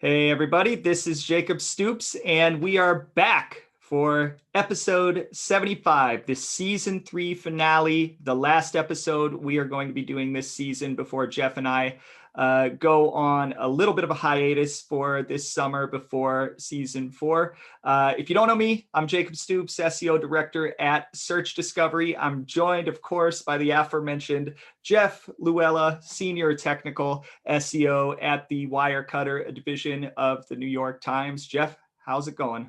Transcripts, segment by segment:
Hey, everybody, this is Jacob Stoops, and we are back for episode 75, the season 3 finale, the last episode we are going to be doing this season before Jeff and I go on a little bit of a hiatus for this summer before season 4. If you don't know me, I'm Jacob Stoops, SEO director at Search Discovery. I'm joined, of course, by the aforementioned Jeff Luella, senior technical SEO at the Wirecutter, a division of the New York Times. Jeff, how's it going?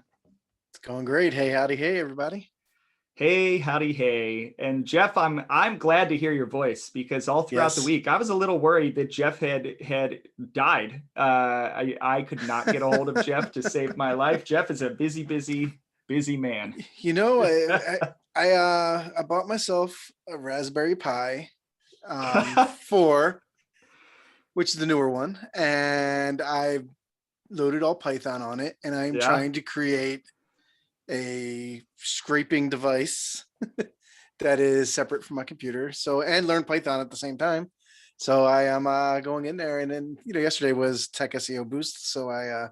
It's going great. Hey, howdy, hey, everybody. Hey, howdy, hey. And Jeff, I'm glad to hear your voice because all throughout the week, I was a little worried that Jeff had died. I could not get a hold of Jeff to save my life. Jeff is a busy man. You know, I bought myself a Raspberry Pi 4, which is the newer one, and I loaded all Python on it, and I'm trying to create a scraping device that is separate from my computer, and learn Python at the same time. So I am going in there, and then yesterday was Tech SEO Boost, so I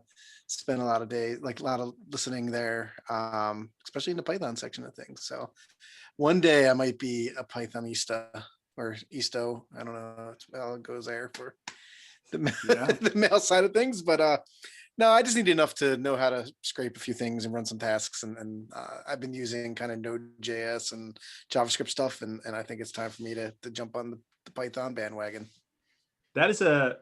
spent a lot of listening there, especially in the Python section of things. So one day I might be a Pythonista or Isto. I don't know how it goes there for the the mail side of things, but no, I just need enough to know how to scrape a few things and run some tasks. And I've been using kind of Node.js and JavaScript stuff. And I think it's time for me to jump on the Python bandwagon. That is a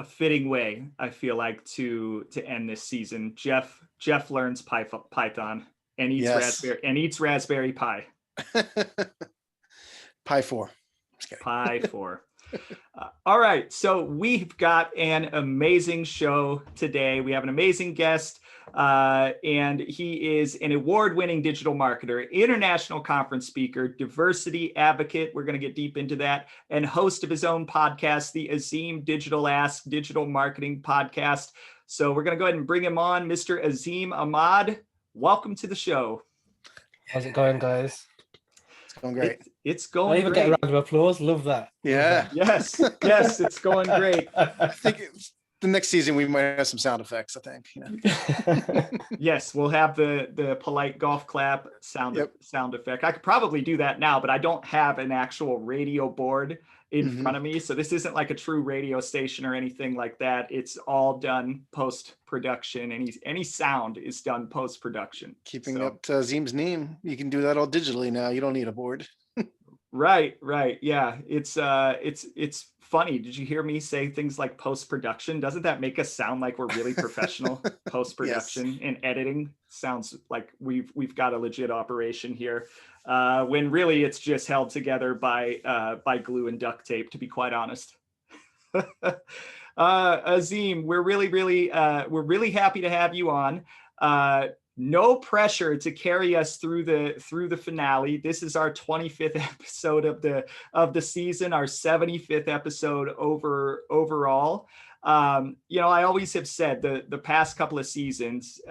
fitting way, I feel like, to end this season. Jeff learns Python and eats Raspberry Pi. Pi 4. Pi 4. All right, so we've got an amazing show today. We have an amazing guest, and he is an award-winning digital marketer, international conference speaker, diversity advocate. We're going to get deep into that, and host of his own podcast, the Azeem Digital Asks digital marketing podcast. So we're going to go ahead and bring him on, Mr. Azeem Ahmad. Welcome to the show. How's it going, guys? It's going great. It's going I even great. get a round of applause. Love that. Yeah. Yes, it's going great. I think the next season we might have some sound effects, I think. Yes, we'll have the polite golf clap sound effect. I could probably do that now, but I don't have an actual radio board in front of me. So this isn't like a true radio station or anything like that. It's all done post-production. Any sound is done post-production. Keeping up to Azeem's name, you can do that all digitally now. You don't need a board. Right. Yeah. It's funny. Did you hear me say things like post-production? Doesn't that make us sound like we're really professional? Post-production and editing sounds like we've got a legit operation here. When really it's just held together by glue and duct tape, to be quite honest. Azeem, we're really happy to have you on. No pressure to carry us through the finale. This is our 25th episode of the season, our 75th episode overall. I always have said the past couple of seasons,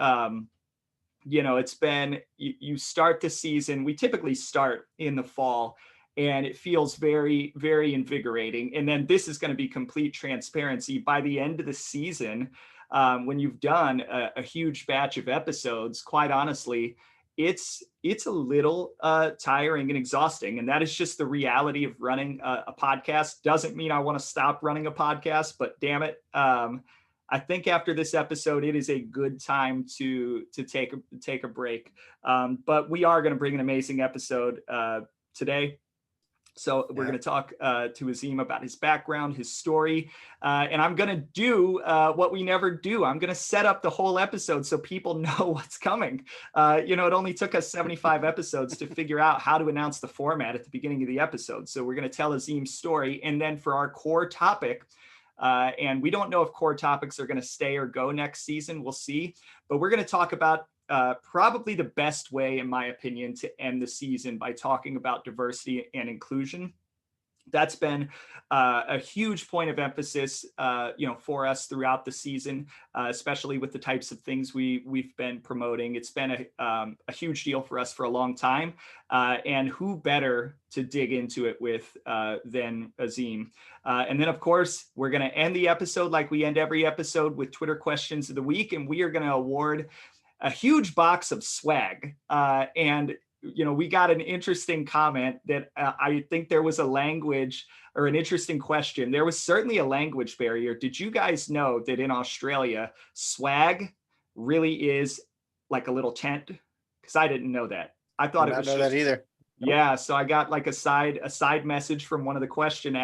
it's been, you start the season, we typically start in the fall, and it feels very, very invigorating. And then this is going to be complete transparency. By the end of the season, when you've done a huge batch of episodes, quite honestly, it's a little tiring and exhausting. And that is just the reality of running a podcast. Doesn't mean I want to stop running a podcast, but damn it. I think after this episode, it is a good time to take a break. But we are going to bring an amazing episode today. So we're going to talk to Azeem about his background, his story, and I'm going to do what we never do. I'm going to set up the whole episode so people know what's coming. It only took us 75 episodes to figure out how to announce the format at the beginning of the episode. So we're going to tell Azeem's story, and then for our core topic, and we don't know if core topics are going to stay or go next season. We'll see. But we're going to talk about probably the best way, in my opinion, to end the season by talking about diversity and inclusion. That's been a huge point of emphasis, for us throughout the season, especially with the types of things we've been promoting. It's been a huge deal for us for a long time, and who better to dig into it with than Azeem? And then, of course, we're going to end the episode like we end every episode with Twitter questions of the week, and we are going to award a huge box of swag. And we got an interesting comment that I think there was a language or an interesting question. There was certainly a language barrier. Did you guys know that in Australia, swag really is like a little tent? Because I didn't know that. I thought I it was don't know that either. yeah. So I got like a side message from one of the question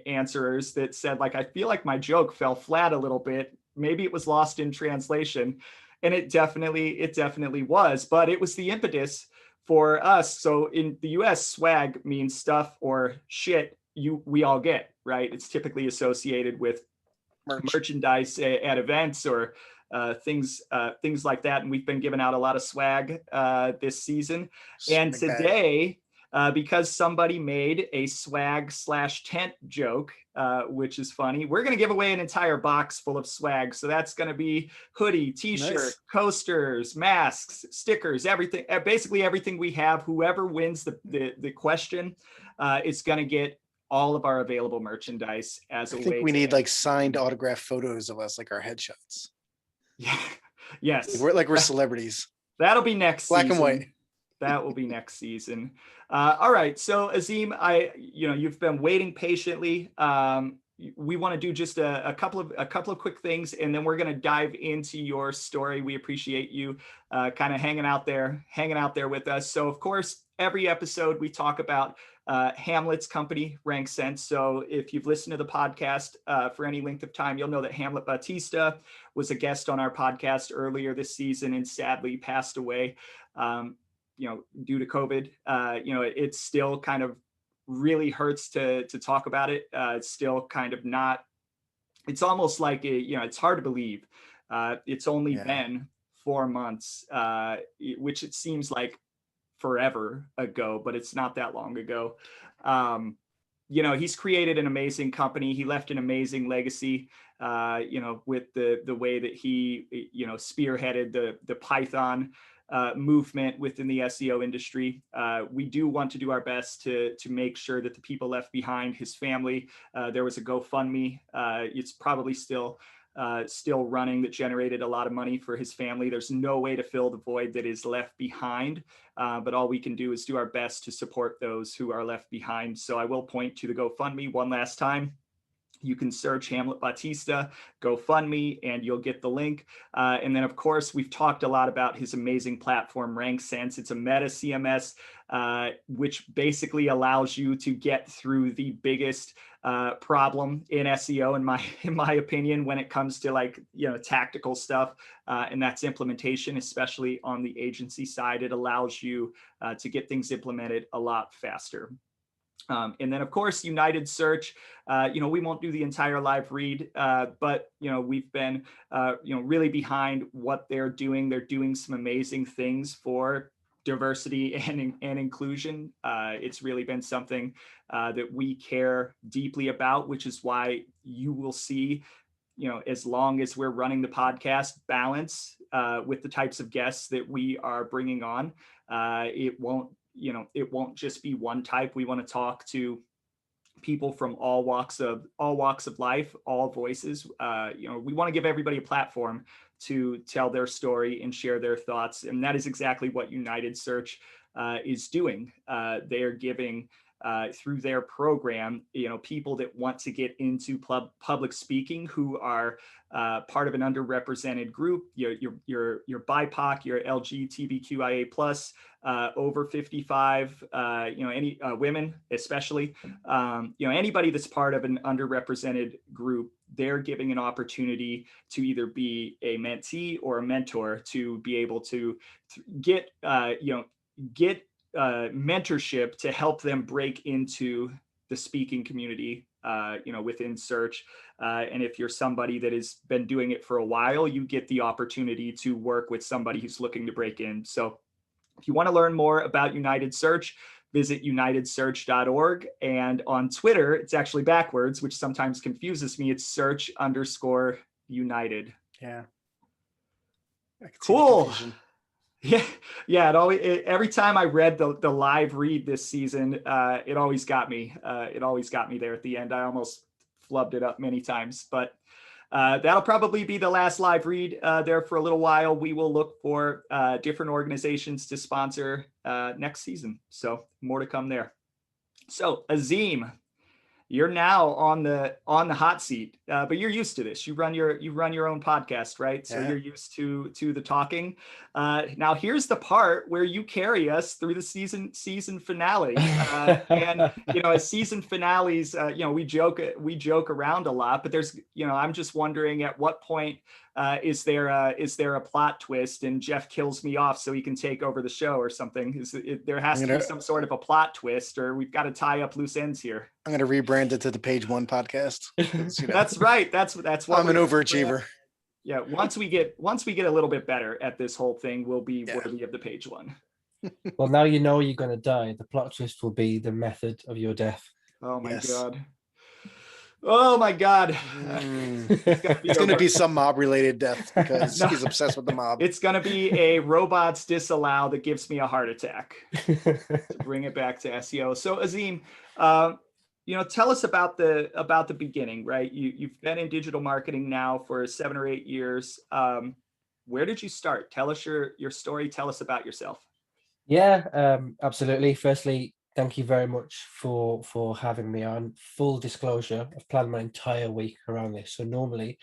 answerers that said, like, I feel like my joke fell flat a little bit. Maybe it was lost in translation. And it definitely was, but it was the impetus for us. So in the US, swag means stuff or shit we all get, right? It's typically associated with merchandise at events or things like that. And we've been giving out a lot of swag this season. And today, because somebody made a swag/tent joke, which is funny, we're going to give away an entire box full of swag. So that's going to be hoodie, t-shirt, nice, coasters, masks, stickers, everything, basically everything we have. Whoever wins the question is going to get all of our available merchandise as a way. I think we need like signed autograph photos of us, like our headshots. Yeah. Yes. We're celebrities. That'll be next Black season. and white. That will be next season. All right. So Azeem, you've been waiting patiently. We want to do just a couple of quick things, and then we're going to dive into your story. We appreciate you kind of hanging out there with us. So of course, every episode we talk about Hamlet's company, Rank Sense. So if you've listened to the podcast for any length of time, you'll know that Hamlet Batista was a guest on our podcast earlier this season and sadly passed away. Due to COVID. It's still kind of really hurts to talk about it. It's still kind of not, it's almost like, it's hard to believe. It's only been 4 months, which it seems like forever ago, but it's not that long ago. He's created an amazing company. He left an amazing legacy, with the way that he, spearheaded the Python movement within the SEO industry. We do want to do our best to make sure that the people left behind, his family, there was a GoFundMe. It's probably still running, that generated a lot of money for his family. There's no way to fill the void that is left behind, but all we can do is do our best to support those who are left behind. So I will point to the GoFundMe one last time. You can search Hamlet Batista, GoFundMe, and you'll get the link. And then, of course, we've talked a lot about his amazing platform, Rank Sense. It's a meta CMS, which basically allows you to get through the biggest problem in SEO, in my opinion, when it comes to tactical stuff, and that's implementation, especially on the agency side. It allows you to get things implemented a lot faster. And then, of course, United Search, we won't do the entire live read, but, we've been, really behind what they're doing. They're doing some amazing things for diversity and inclusion. It's really been something that we care deeply about, which is why you will see, as long as we're running the podcast, balance with the types of guests that we are bringing on. It won't just be one type. We want to talk to people from all walks of life, all voices. We want to give everybody a platform to tell their story and share their thoughts. And that is exactly what United Search is doing. They are giving through their program, people that want to get into public speaking, who are part of an underrepresented group, your BIPOC, your LGBTQIA plus, over 55, any women especially, anybody that's part of an underrepresented group. They're giving an opportunity to either be a mentee or a mentor to be able to get mentorship to help them break into the speaking community, within search. And if you're somebody that has been doing it for a while, you get the opportunity to work with somebody who's looking to break in. So if you want to learn more about United Search, visit unitedsearch.org. And on Twitter, it's actually backwards, which sometimes confuses me. It's search_united. Yeah. I can see the Cool. confusion. Yeah. Every time I read the live read this season, it always got me. It always got me there at the end. I almost flubbed it up many times, but that'll probably be the last live read there for a little while. We will look for different organizations to sponsor next season. So more to come there. So Azeem, you're now on the hot seat, but you're used to this. You run your own podcast, right? So you're used to the talking. Now here's the part where you carry us through the season finale. And as season finales, we joke around a lot, but there's I'm just wondering at what point is there a plot twist and Jeff kills me off so he can take over the show or something? There has to be some sort of a plot twist, or we've got to tie up loose ends here. I'm going to rebrand it to the Page One podcast. That's right. That's what I'm an overachiever. Yeah. Once we get a little bit better at this whole thing, we'll be worthy of the Page One. Well, now you know you're going to die. The plot twist will be the method of your death. Oh my God. Oh my God. It's going to be some mob related death because he's obsessed with the mob. It's going to be a robots disallow that gives me a heart attack. To bring it back to SEO. So Azeem, tell us about the beginning, right? You've been in digital marketing now for 7 or 8 years. Where did you start? Tell us your story. Tell us about yourself. Yeah, absolutely. Firstly, thank you very much for having me on. Full disclosure, I've planned my entire week around this. So normally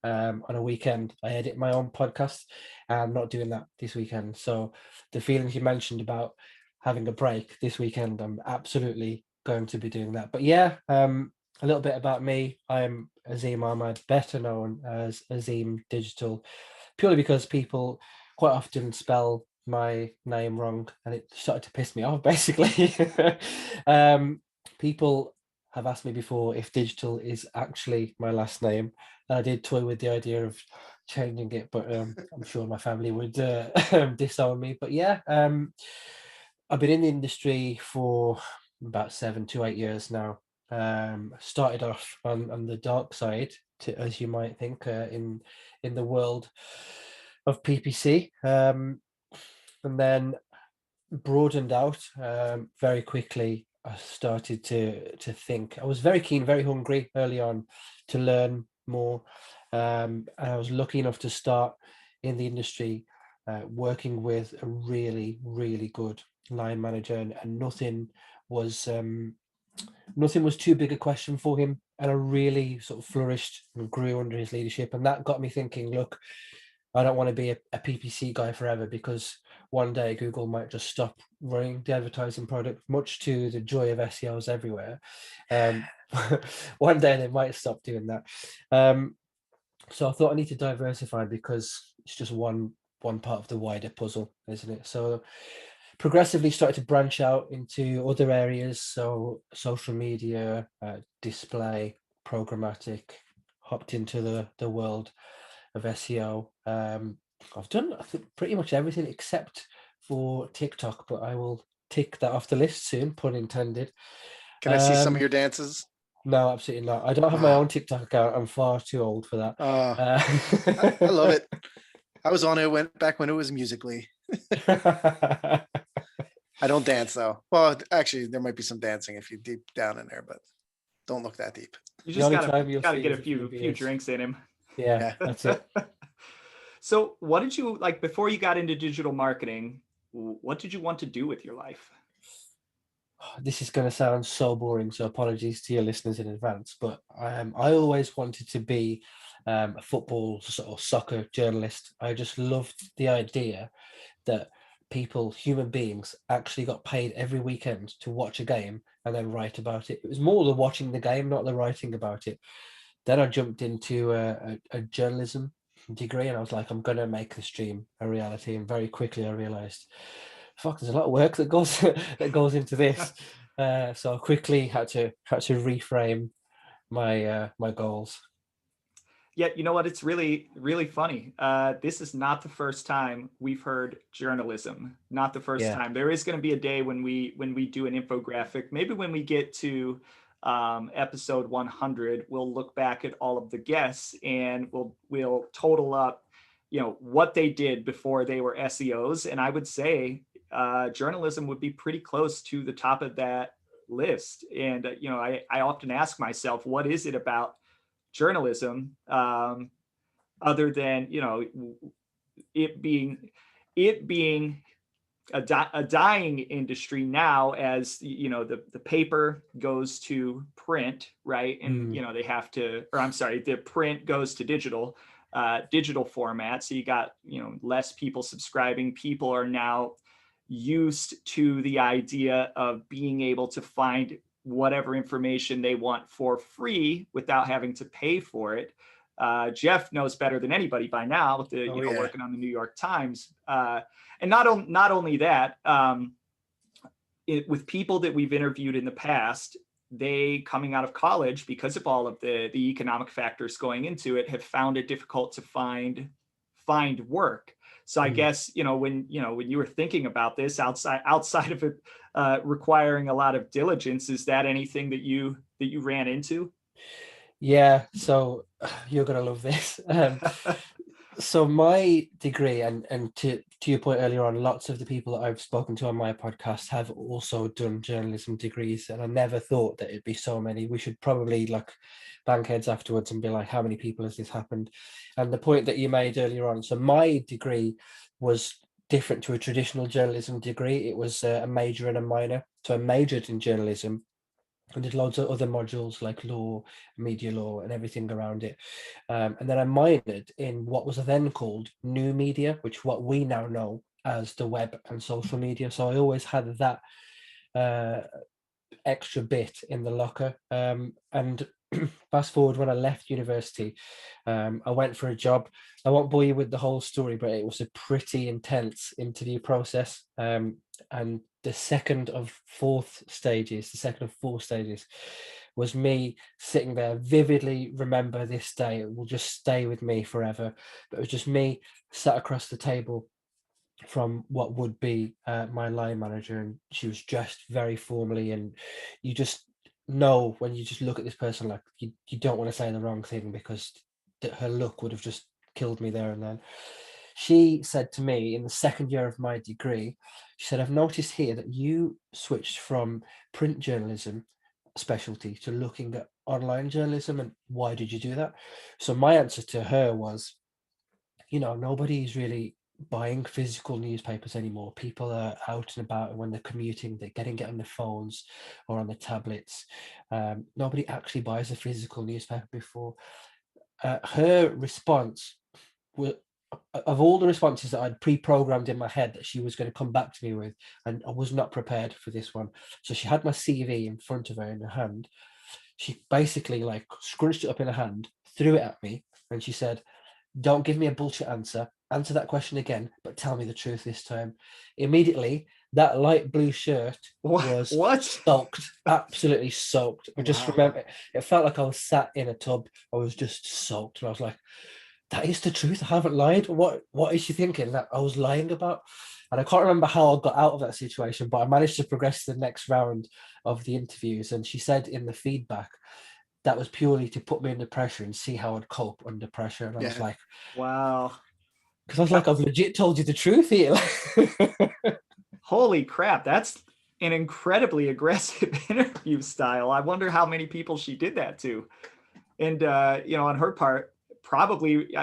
on a weekend, I edit my own podcast. I'm not doing that this weekend. So the feelings you mentioned about having a break this weekend, I'm absolutely going to be doing that. But yeah, a little bit about me. I'm Azeem Ahmad, better known as Azeem Digital, purely because people quite often spell my name wrong and it started to piss me off, basically. People have asked me before if digital is actually my last name, and I did toy with the idea of changing it, but I'm sure my family would disown me. But yeah, I've been in the industry for about 7 to 8 years now. Started off on the dark side, as you might think, in the world of PPC, and then broadened out very quickly. I started to think. I was very keen, very hungry early on to learn more, and I was lucky enough to start in the industry working with a really, really good line manager, and nothing was too big a question for him, and I really sort of flourished and grew under his leadership. And that got me thinking, look, I don't want to be a PPC guy forever, because one day Google might just stop running the advertising product, much to the joy of SEOs everywhere. One day they might stop doing that. So I thought I need to diversify, because it's just one part of the wider puzzle, isn't it? So progressively started to branch out into other areas. So social media, display, programmatic, hopped into the world of SEO. I've done, I think, pretty much everything except for TikTok, but I will tick that off the list soon, pun intended. Can I see some of your dances? No, absolutely not. I don't have my own TikTok account. I'm far too old for that. I love it. I was on it back when it was Musical.ly. I don't dance though. Well, actually, there might be some dancing if you're deep down in there, but don't look that deep. You just gotta get a few drinks in him. Yeah, that's it. So what did you like before you got into digital marketing? What did you want to do with your life? This is going to sound so boring, so apologies to your listeners in advance, but I always wanted to be a football or soccer journalist. I just loved the idea that people, human beings, actually got paid every weekend to watch a game and then write about it. It was more the watching the game, not the writing about it. Then I jumped into a journalism degree, and I was like, I'm going to make this dream a reality. And very quickly I realized, fuck, there's a lot of work that goes into this. So I quickly had to reframe my goals. Yet, you know what? It's really, really funny. This is not the first time we've heard journalism. Not the first Yeah. time. There is going to be a day when we do an infographic. Maybe when we get to episode 100, we'll look back at all of the guests and we'll total up, what they did before they were SEOs. And I would say journalism would be pretty close to the top of that list. And I often ask myself, what is it about journalism, other than it being a dying industry now, as the paper goes to print, right? And they have to, or I'm sorry, the print goes to digital format. So you got less people subscribing. People are now used to the idea of being able to find whatever information they want for free without having to pay for it. Jeff knows better than anybody by now, with working on the New York Times. And not only that, with people that we've interviewed in the past, they, coming out of college, because of all of the economic factors going into it, have found it difficult to find work. So I guess when you were thinking about this, outside of it requiring a lot of diligence, is that anything that you ran into? Yeah, so you're gonna love this. So my degree, and to your point earlier on, lots of the people that I've spoken to on my podcast have also done journalism degrees, and I never thought that it'd be so many. We should probably like bang heads afterwards and be like, how many people has this happened? And the point that you made earlier on, so my degree was different to a traditional journalism degree. It was a major and a minor. So I majored in journalism and did loads of other modules like law, media law, and everything around it. And then I minored in what was then called new media, which what we now know as the web and social media. So I always had that extra bit in the locker. And fast forward, when I left university, I went for a job. I won't bore you with the whole story, but it was a pretty intense interview process. And the second of four stages was me sitting there. Vividly remember this day. It will just stay with me forever. But it was just me sat across the table from what would be my line manager, and she was dressed very formally, and you just know when you just look at this person, like you don't want to say the wrong thing, because her look would have just killed me there and then. She said to me in the second year of my degree, she said, I've noticed here that you switched from print journalism specialty to looking at online journalism, and why did you do that? So my answer to her was, nobody's really buying physical newspapers anymore. People are out and about, and when they're commuting, they're getting it on their phones or on their tablets. Nobody actually buys a physical newspaper before. Her response was, of all the responses that I'd pre-programmed in my head that she was going to come back to me with, and I was not prepared for this one. So she had my CV in front of her in her hand. She basically like scrunched it up in her hand, threw it at me, and she said, don't give me a bullshit answer. Answer that question again, but tell me the truth this time. Immediately, that light blue shirt was soaked, absolutely soaked. I just remember it felt like I was sat in a tub. I was just soaked, and I was like, that is the truth. I haven't lied. What is she thinking that I was lying about? And I can't remember how I got out of that situation, but I managed to progress to the next round of the interviews. And she said in the feedback, that was purely to put me under pressure and see how I'd cope under pressure. And I was like, wow. Because I was like, I've legit told you the truth here. Holy crap. That's an incredibly aggressive interview style. I wonder how many people she did that to. And, on her part, probably,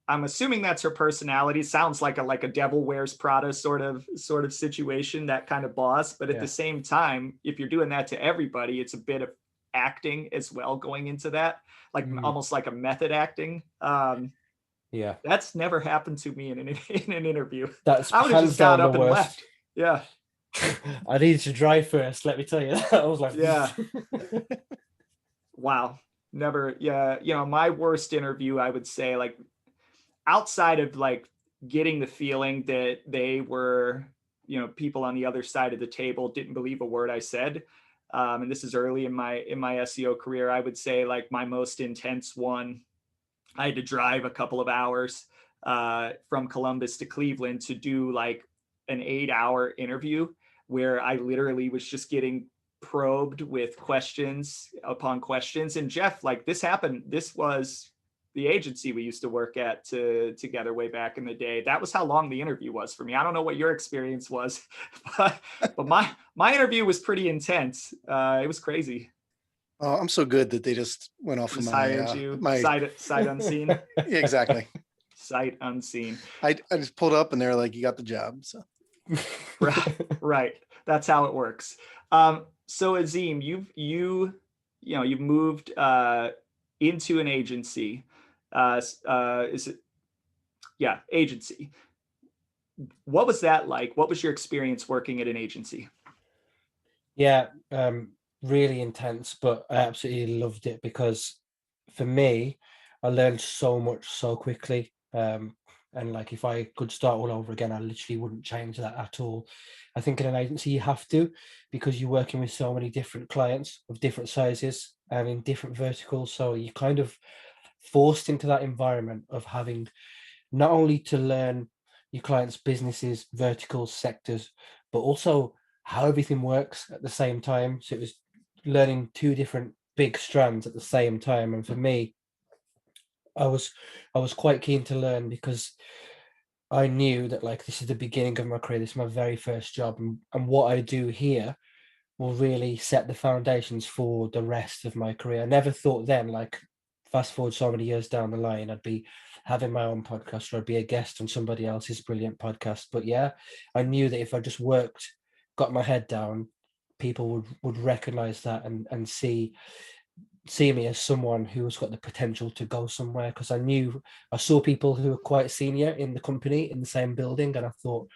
I'm assuming that's her personality. Sounds like a Devil Wears Prada sort of situation, that kind of boss. But at the same time, if you're doing that to everybody, it's a bit of acting as well going into that, like almost like a method acting. Yeah, that's never happened to me in an interview. That's I would have just got up and left. Yeah. I needed to drive first, let me tell you that. I was like, yeah. Wow. Never. Yeah. My worst interview, I would say, like, outside of like getting the feeling that they were, people on the other side of the table didn't believe a word I said. And this is early in my SEO career. I would say like my most intense one I had to drive a couple of hours from Columbus to Cleveland to do like an 8-hour interview where I literally was just getting probed with questions upon questions. And Jeff, like this happened, this was the agency we used to work at together way back in the day. That was how long the interview was for me. I don't know what your experience was, but my interview was pretty intense. It was crazy. Oh, I'm so good that they just went off of Just my hired you my sight unseen. yeah, exactly. Sight unseen. I just pulled up and they're like, you got the job. So Right. That's how it works. So Azeem, you've moved into an agency. Is it? Yeah, agency. What was that like? What was your experience working at an agency? Yeah, really intense, but I absolutely loved it because for me, I learned so much so quickly. And like if I could start all over again, I literally wouldn't change that at all. I think in an agency you have to, because you're working with so many different clients of different sizes and in different verticals. So you kind of forced into that environment of having not only to learn your clients' businesses, verticals, sectors, but also how everything works at the same time. So it was learning two different big strands at the same time. And for me, I was quite keen to learn because I knew that like this is the beginning of my career. This is my very first job, and what I do here will really set the foundations for the rest of my career. I never thought then, like fast forward so many years down the line, I'd be having my own podcast or I'd be a guest on somebody else's brilliant podcast. But yeah, I knew that if I just worked, got my head down, people would recognize that and see me as someone who has got the potential to go somewhere, because I saw people who were quite senior in the company in the same building, and I thought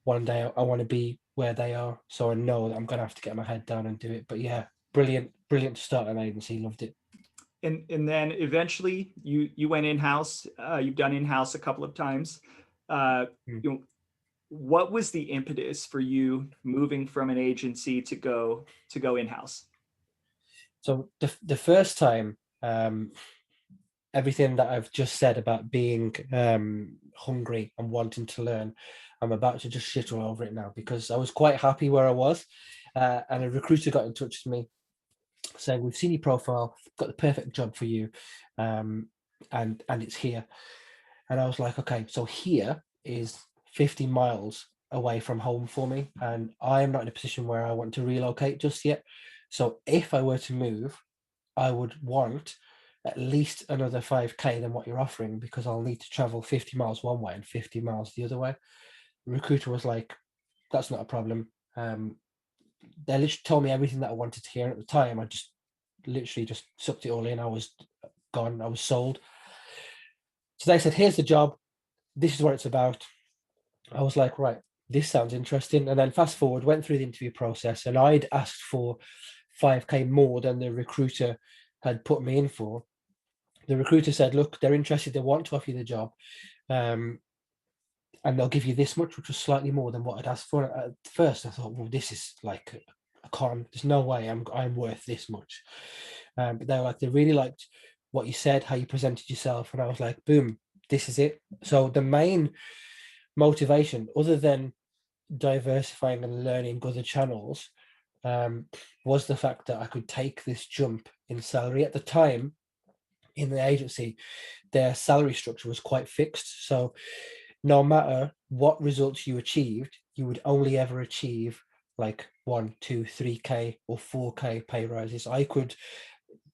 one day I want to be where they are. So I know that I'm going to have to get my head down and do it. But yeah, brilliant to start an agency. Loved it. And then eventually you went in-house. You've done in-house a couple of times. You know, what was the impetus for you moving from an agency to go in-house? So the first time, everything that I've just said about being hungry and wanting to learn, I'm about to just shit all over it now, because I was quite happy where I was, and a recruiter got in touch with me saying, we've seen your profile, got the perfect job for you, and it's here. And I was like, okay, so here is 50 miles away from home for me, and I am not in a position where I want to relocate just yet. So if I were to move, I would want at least another 5k than what you're offering, because I'll need to travel 50 miles one way and 50 miles the other way. The recruiter was like, that's not a problem. They literally told me everything that I wanted to hear. At the time, I just literally just sucked it all in. I was gone. I was sold. So they said, here's the job. This is what it's about. I was like, right, this sounds interesting. And then fast forward, went through the interview process, and I'd asked for 5k more than the recruiter had put me in for. The recruiter said, look, they're interested. They want to offer you the job. And they'll give you this much, which was slightly more than what I'd asked for. At first, I thought, well, this is like a con. There's no way I'm worth this much. But they were like, they really liked what you said, how you presented yourself. And I was like, boom, this is it. So the main motivation, other than diversifying and learning other channels, was the fact that I could take this jump in salary. At the time, in the agency, their salary structure was quite fixed. So no matter what results you achieved, you would only ever achieve like 1, 2, 3k or 4k pay rises. I could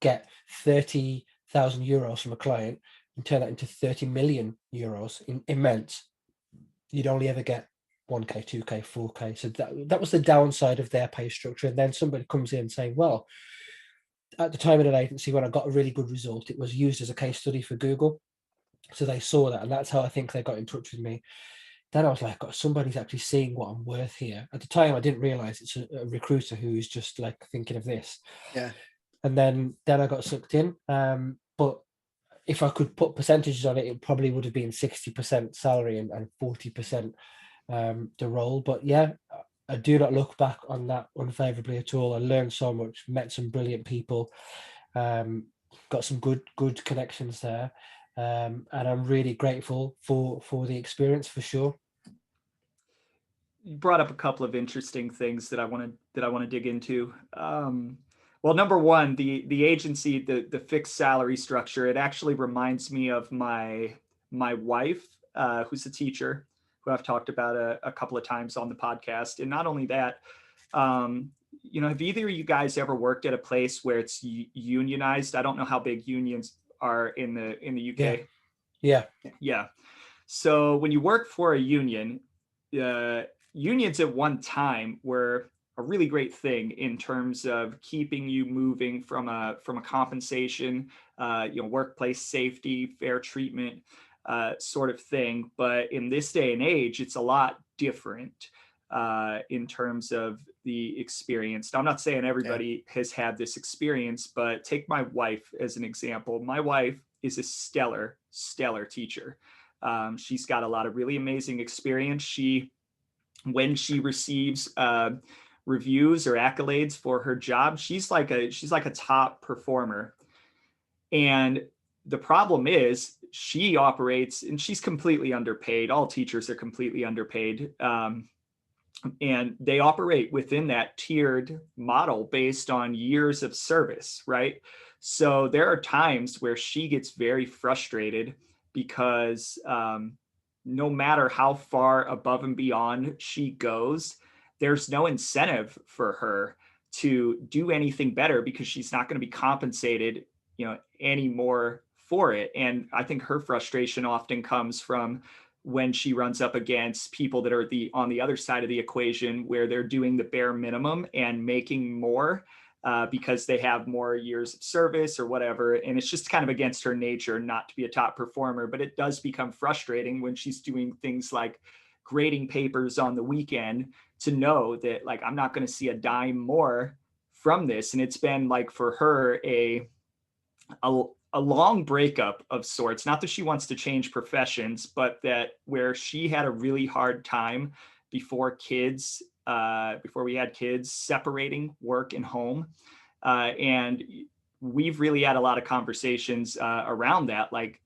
get 30,000 euros from a client and turn that into 30 million euros in immense. You'd only ever get 1k, 2k, 4k. So that was the downside of their pay structure. And then somebody comes in saying, well, at the time in an agency, when I got a really good result, it was used as a case study for Google. So they saw that, and that's how I think they got in touch with me. Then I was like, oh, somebody's actually seeing what I'm worth here. At the time, I didn't realize it's a recruiter who's just like thinking of this. yeah. And then I got sucked in. But if I could put percentages on it, it probably would have been 60% salary and 40% the role. But yeah, I do not look back on that unfavorably at all. I learned so much, met some brilliant people, got some good connections there. and I'm really grateful for the experience, for sure. You brought up a couple of interesting things that I want to dig into. Well, number one, the agency, the fixed salary structure, it actually reminds me of my wife, who's a teacher, who I've talked about a couple of times on the podcast. And not only that, have either of you guys ever worked at a place where it's unionized? I don't know how big unions are in the UK. Yeah. Yeah. So when you work for a union, unions at one time were a really great thing in terms of keeping you moving from a compensation, workplace safety, fair treatment, sort of thing. But in this day and age, it's a lot different in terms of the experience. Now, I'm not saying everybody has had this experience, but take my wife as an example. My wife is a stellar teacher. She's got a lot of really amazing experience. When she receives reviews or accolades for her job, she's like a top performer. And the problem is she operates, and she's completely underpaid. All teachers are completely underpaid. And they operate within that tiered model based on years of service, right? So there are times where she gets very frustrated because no matter how far above and beyond she goes, there's no incentive for her to do anything better because she's not going to be compensated, anymore for it. And I think her frustration often comes from when she runs up against people that are on the other side of the equation, where they're doing the bare minimum and making more because they have more years of service or whatever. And it's just kind of against her nature not to be a top performer. But it does become frustrating when she's doing things like grading papers on the weekend to know that, like, I'm not going to see a dime more from this. And it's been like for her a long breakup of sorts. Not that she wants to change professions, but that where she had a really hard time before we had kids, separating work and home. And we've really had a lot of conversations around that. Like,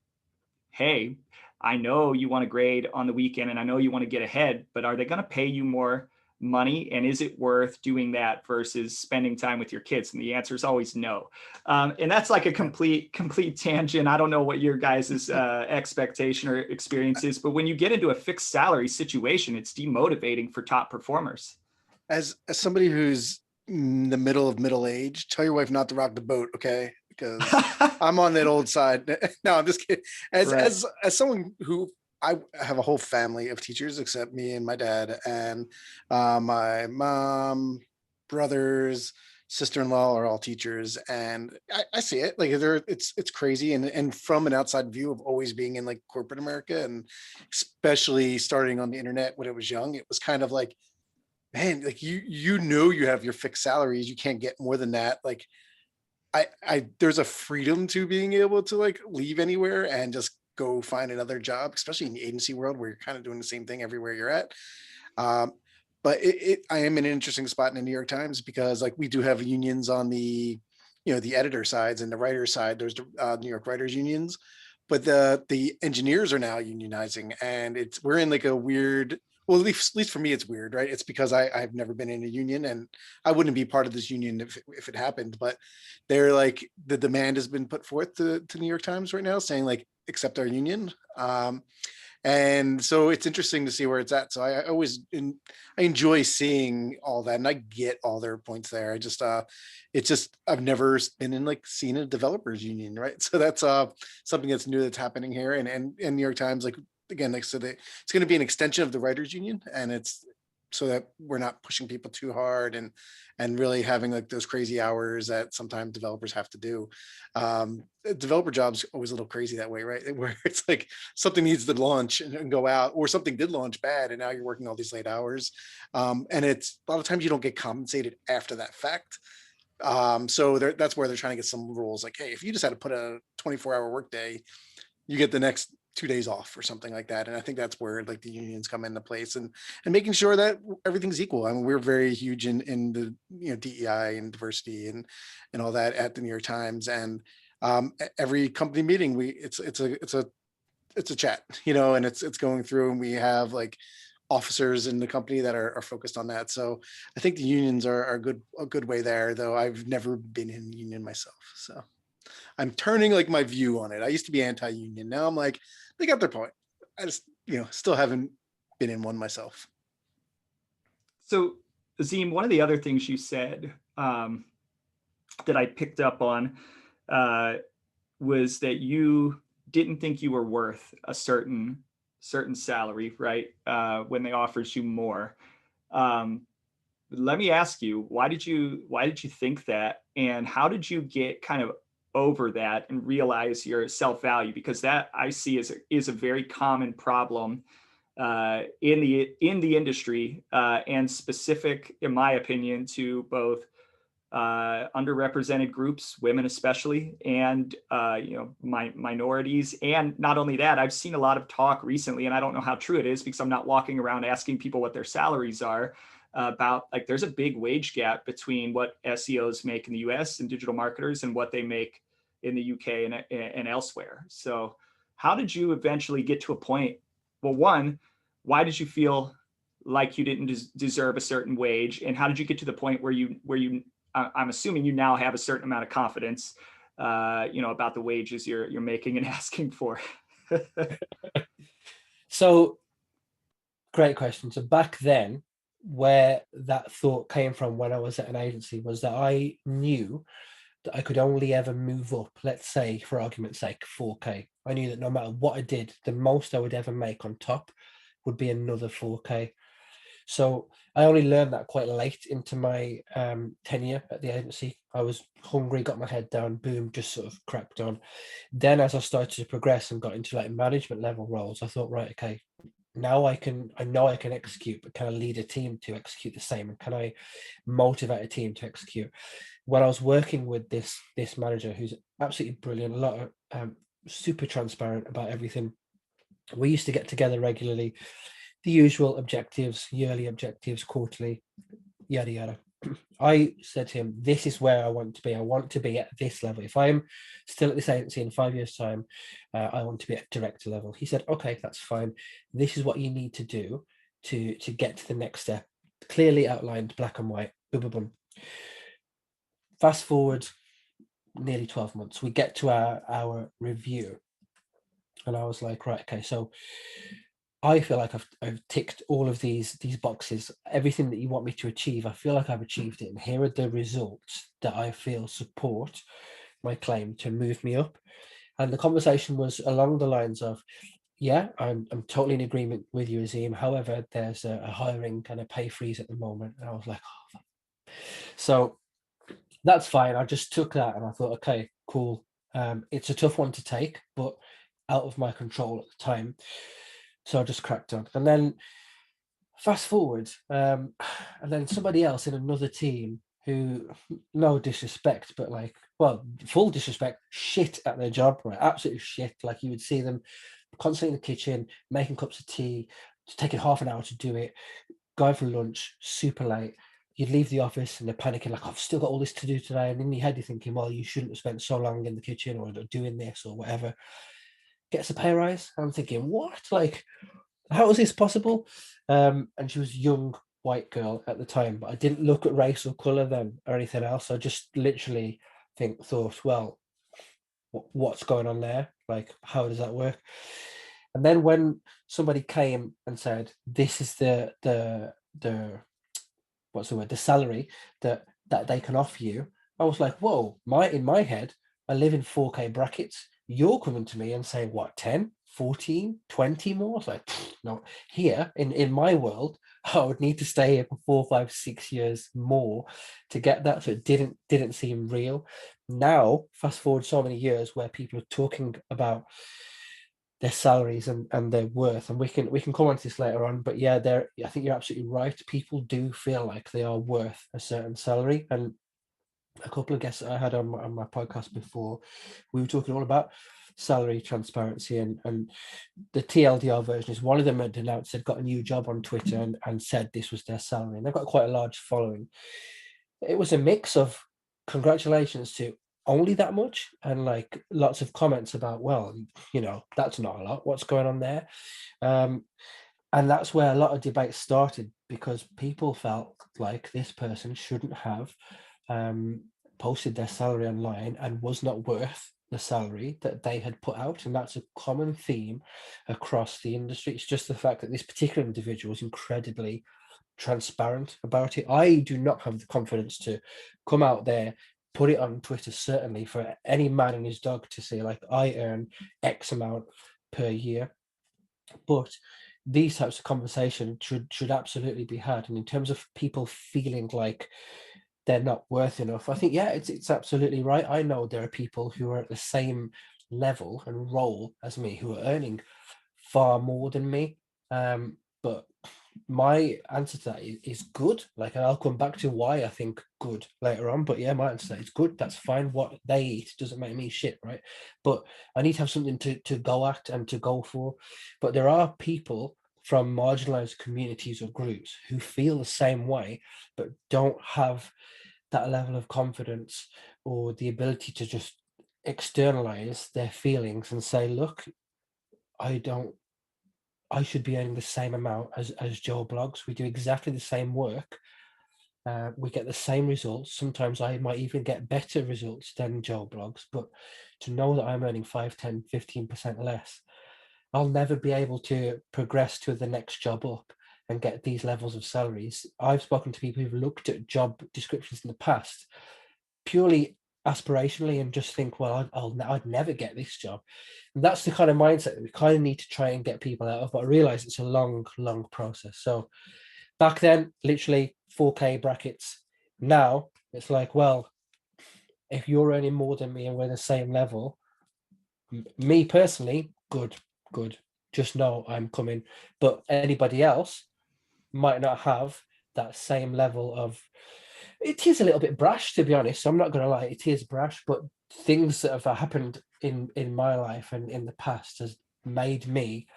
hey, I know you want to grade on the weekend and I know you want to get ahead, but are they going to pay you more money? And is it worth doing that versus spending time with your kids? And the answer is always no. And that's like a complete tangent. I don't know what your guys' expectation or experience is, but when you get into a fixed salary situation, it's demotivating for top performers. As somebody who's in the middle of middle age, tell your wife not to rock the boat, okay? Because I'm on that old side. No, I'm just kidding. As someone who, I have a whole family of teachers except me and my dad, and my mom, brothers, sister-in-law are all teachers, and I see it. Like, it's crazy, and from an outside view of always being in like corporate America, and especially starting on the internet when it was young, it was kind of like, man, like you have your fixed salaries, you can't get more than that. Like, I there's a freedom to being able to like leave anywhere and just go find another job, especially in the agency world where you're kind of doing the same thing everywhere you're at. Um, but I am in an interesting spot in the New York Times because like we do have unions on the, the editor sides and the writer side. There's the New York Writers Unions, but the engineers are now unionizing, and we're in like a weird. Well, at least for me, it's weird, right? It's because I've never been in a union, and I wouldn't be part of this union if it happened. But they're like, the demand has been put forth to New York Times right now, saying like, accept our union. And so it's interesting to see where it's at. So I enjoy seeing all that, and I get all their points there. It's just I've never been in like seen a developers union, right? So that's something that's new that's happening here, and New York Times, like, again, like, so it's going to be an extension of the writers union, and it's so that we're not pushing people too hard and really having like those crazy hours that sometimes developers have to do. Developer jobs always a little crazy that way, right? Where it's like something needs to launch and go out, or something did launch bad and now you're working all these late hours. And it's a lot of times you don't get compensated after that fact. So that's where they're trying to get some rules like, hey, if you just had to put a 24-hour workday, you get the next 2 days off or something like that. And I think that's where like the unions come into place, and making sure that everything's equal. I mean, we're very huge in the DEI and diversity and all that at the New York Times. And Every company meeting, it's a chat, and it's going through, and we have like officers in the company that are focused on that. So I think the unions are a good way there, though I've never been in a union myself. So I'm turning like my view on it. I used to be anti-union. Now I'm like, they got their point. I just, still haven't been in one myself. So, Azeem, one of the other things you said that I picked up on was that you didn't think you were worth a certain salary, right? When they offered you more. Let me ask you, why did you think that, and how did you get kind of over that and realize your self-value? Because that I see is a very common problem in the industry, and specific, in my opinion, to both underrepresented groups, women especially, and minorities. And not only that, I've seen a lot of talk recently, and I don't know how true it is because I'm not walking around asking people what their salaries are, about like there's a big wage gap between what SEOs make in the US and digital marketers and what they make in the UK and elsewhere. So how did you eventually get to a point? Well, one, why did you feel like you didn't deserve a certain wage, and how did you get to the point where you I'm assuming you now have a certain amount of confidence, about the wages you're making and asking for? So, great question. So back then, where that thought came from when I was at an agency was that I knew that I could only ever move up, let's say, for argument's sake, 4K. I knew that no matter what I did, the most I would ever make on top would be another 4K. So I only learned that quite late into my tenure at the agency. I was hungry, got my head down, boom, just sort of cracked on. Then as I started to progress and got into like management level roles, I thought, right, okay, now I know I can execute, but can I lead a team to execute the same? And can I motivate a team to execute? When I was working with this manager, who's absolutely brilliant, a lot of super transparent about everything, we used to get together regularly, the usual objectives, yearly objectives, quarterly, yada yada. I said to him, this is where I want to be. I want to be at this level. If I'm still at this agency in 5 years' time, I want to be at director level. He said, okay, that's fine. This is what you need to do to get to the next step. Clearly outlined, black and white. Boom, boom, boom. Fast forward nearly 12 months. We get to our review. And I was like, right, okay, so I feel like I've ticked all of these boxes, everything that you want me to achieve. I feel like I've achieved it, and here are the results that I feel support my claim to move me up. And the conversation was along the lines of, yeah, I'm totally in agreement with you, Azeem. However, there's a hiring kind of pay freeze at the moment. And I was like, oh. So that's fine. I just took that and I thought, okay, cool. It's a tough one to take, but out of my control at the time. So I just cracked on. And then fast forward, and then somebody else in another team who, no disrespect, but like, well, full disrespect, shit at their job, right? Absolutely shit. Like you would see them constantly in the kitchen, making cups of tea, taking half an hour to do it, going for lunch, super late. You'd leave the office and they're panicking, like, I've still got all this to do today. And in your head, you're thinking, well, you shouldn't have spent so long in the kitchen or doing this or whatever. Gets a pay rise. I'm thinking, what? Like, how is this possible? And she was a young white girl at the time, but I didn't look at race or color then or anything else. I just literally thought, well, what's going on there? Like, how does that work? And then when somebody came and said, this is the what's the word, the salary that they can offer you, I was like, whoa, in my head, I live in 4K brackets. You're coming to me and saying, what, 10, 14, 20 more? It's like, no, here in my world, I would need to stay here for 4, 5, 6 years more to get that. So it didn't seem real. Now, fast forward so many years where people are talking about their salaries and their worth, and we can come on to this later on, but yeah, I think you're absolutely right. People do feel like they are worth a certain salary, and a couple of guests I had on my podcast before, we were talking all about salary transparency, and the TLDR version is one of them had announced they'd got a new job on Twitter and said this was their salary, and they've got quite a large following. It was a mix of congratulations to only that much, and like lots of comments about, well, you know, that's not a lot, what's going on there? um and that's where a lot of debate started, because people felt like this person shouldn't have um posted their salary online and was not worth the salary that they had put out. And that's a common theme across the industry. It's just the fact that this particular individual is incredibly transparent about it. I do not have the confidence to come out there, put it on Twitter, certainly for any man and his dog to say, like, I earn X amount per year. But these types of conversation should absolutely be had. And in terms of people feeling like they're not worth enough, I think, yeah, it's absolutely right. I know there are people who are at the same level and role as me who are earning far more than me. But my answer to that is good. Like, and I'll come back to why I think good later on. But yeah, my answer to that is good. That's fine. What they eat doesn't make me shit, right? But I need to have something to go at and to go for. But there are people from marginalized communities or groups who feel the same way, but don't have that level of confidence or the ability to just externalize their feelings and say, look, I don't I should be earning the same amount as Joe Blogs. We do exactly the same work. We get the same results. Sometimes I might even get better results than Joe Blogs. But to know that I'm earning 5, 10, 15% less, I'll never be able to progress to the next job up and get these levels of salaries. I've spoken to people who've looked at job descriptions in the past purely aspirationally and just think, well, I'd never get this job. And that's the kind of mindset that we kind of need to try and get people out of. But I realize it's a long, long process. So back then, literally 4K brackets. Now it's like, well, if you're earning more than me and we're the same level, me personally, good, good. Just know I'm coming. But anybody else might not have that same level of, it is a little bit brash, to be honest. I'm not going to lie, it is brash, but things that have happened in my life and in the past has made me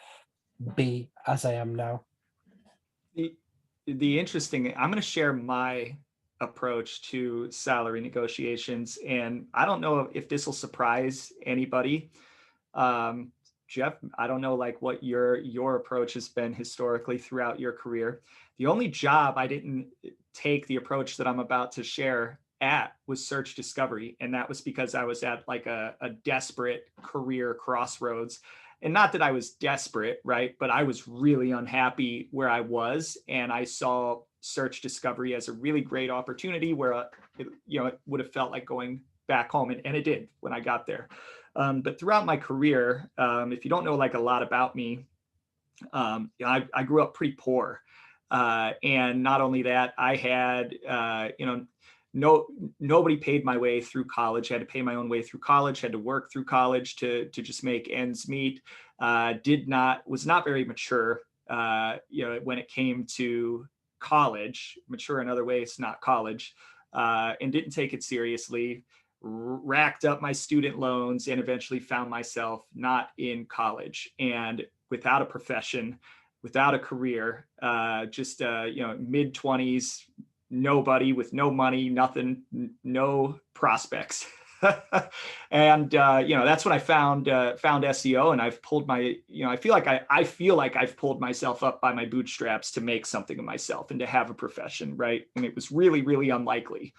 be as I am now. The interesting, I'm going to share my approach to salary negotiations, and I don't know if this will surprise anybody. Jeff, I don't know like what your approach has been historically throughout your career. The only job I didn't take the approach that I'm about to share at was search discovery, and that was because I was at like a desperate career crossroads. And not that I was desperate, right? But I was really unhappy where I was, and I saw search discovery as a really great opportunity where it would have felt like going back home, and it did when I got there. But throughout my career, if you don't know like a lot about me, I grew up pretty poor. And not only that, I had, nobody paid my way through college. I had to pay my own way through college, had to work through college to just make ends meet. Was not very mature, when it came to college, mature in other ways, not college, and didn't take it seriously, racked up my student loans, and eventually found myself not in college and without a profession, without a career, just mid 20s, nobody, with no money, nothing, no prospects. And that's when I found SEO, and I've pulled my, I feel like I've pulled myself up by my bootstraps to make something of myself and to have a profession, right? And it was really, really unlikely.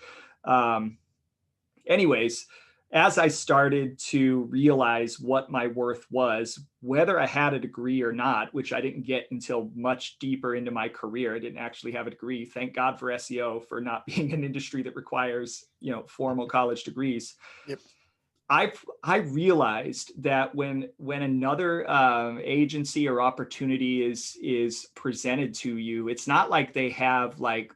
Anyways, as I started to realize what my worth was, whether I had a degree or not, which I didn't get until much deeper into my career, I didn't actually have a degree. Thank God for SEO for not being an industry that requires, formal college degrees. Yep. I realized that when another agency or opportunity is presented to you, it's not like they have like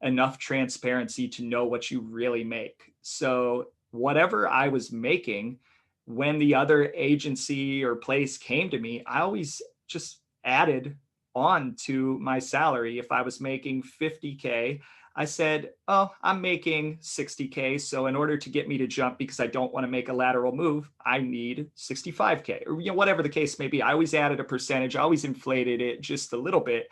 enough transparency to know what you really make. So whatever I was making, when the other agency or place came to me, I always just added on to my salary. If I was making 50K, I said, oh, I'm making 60K. So in order to get me to jump, because I don't want to make a lateral move, I need 65K, or whatever the case may be. I always added a percentage, I always inflated it just a little bit.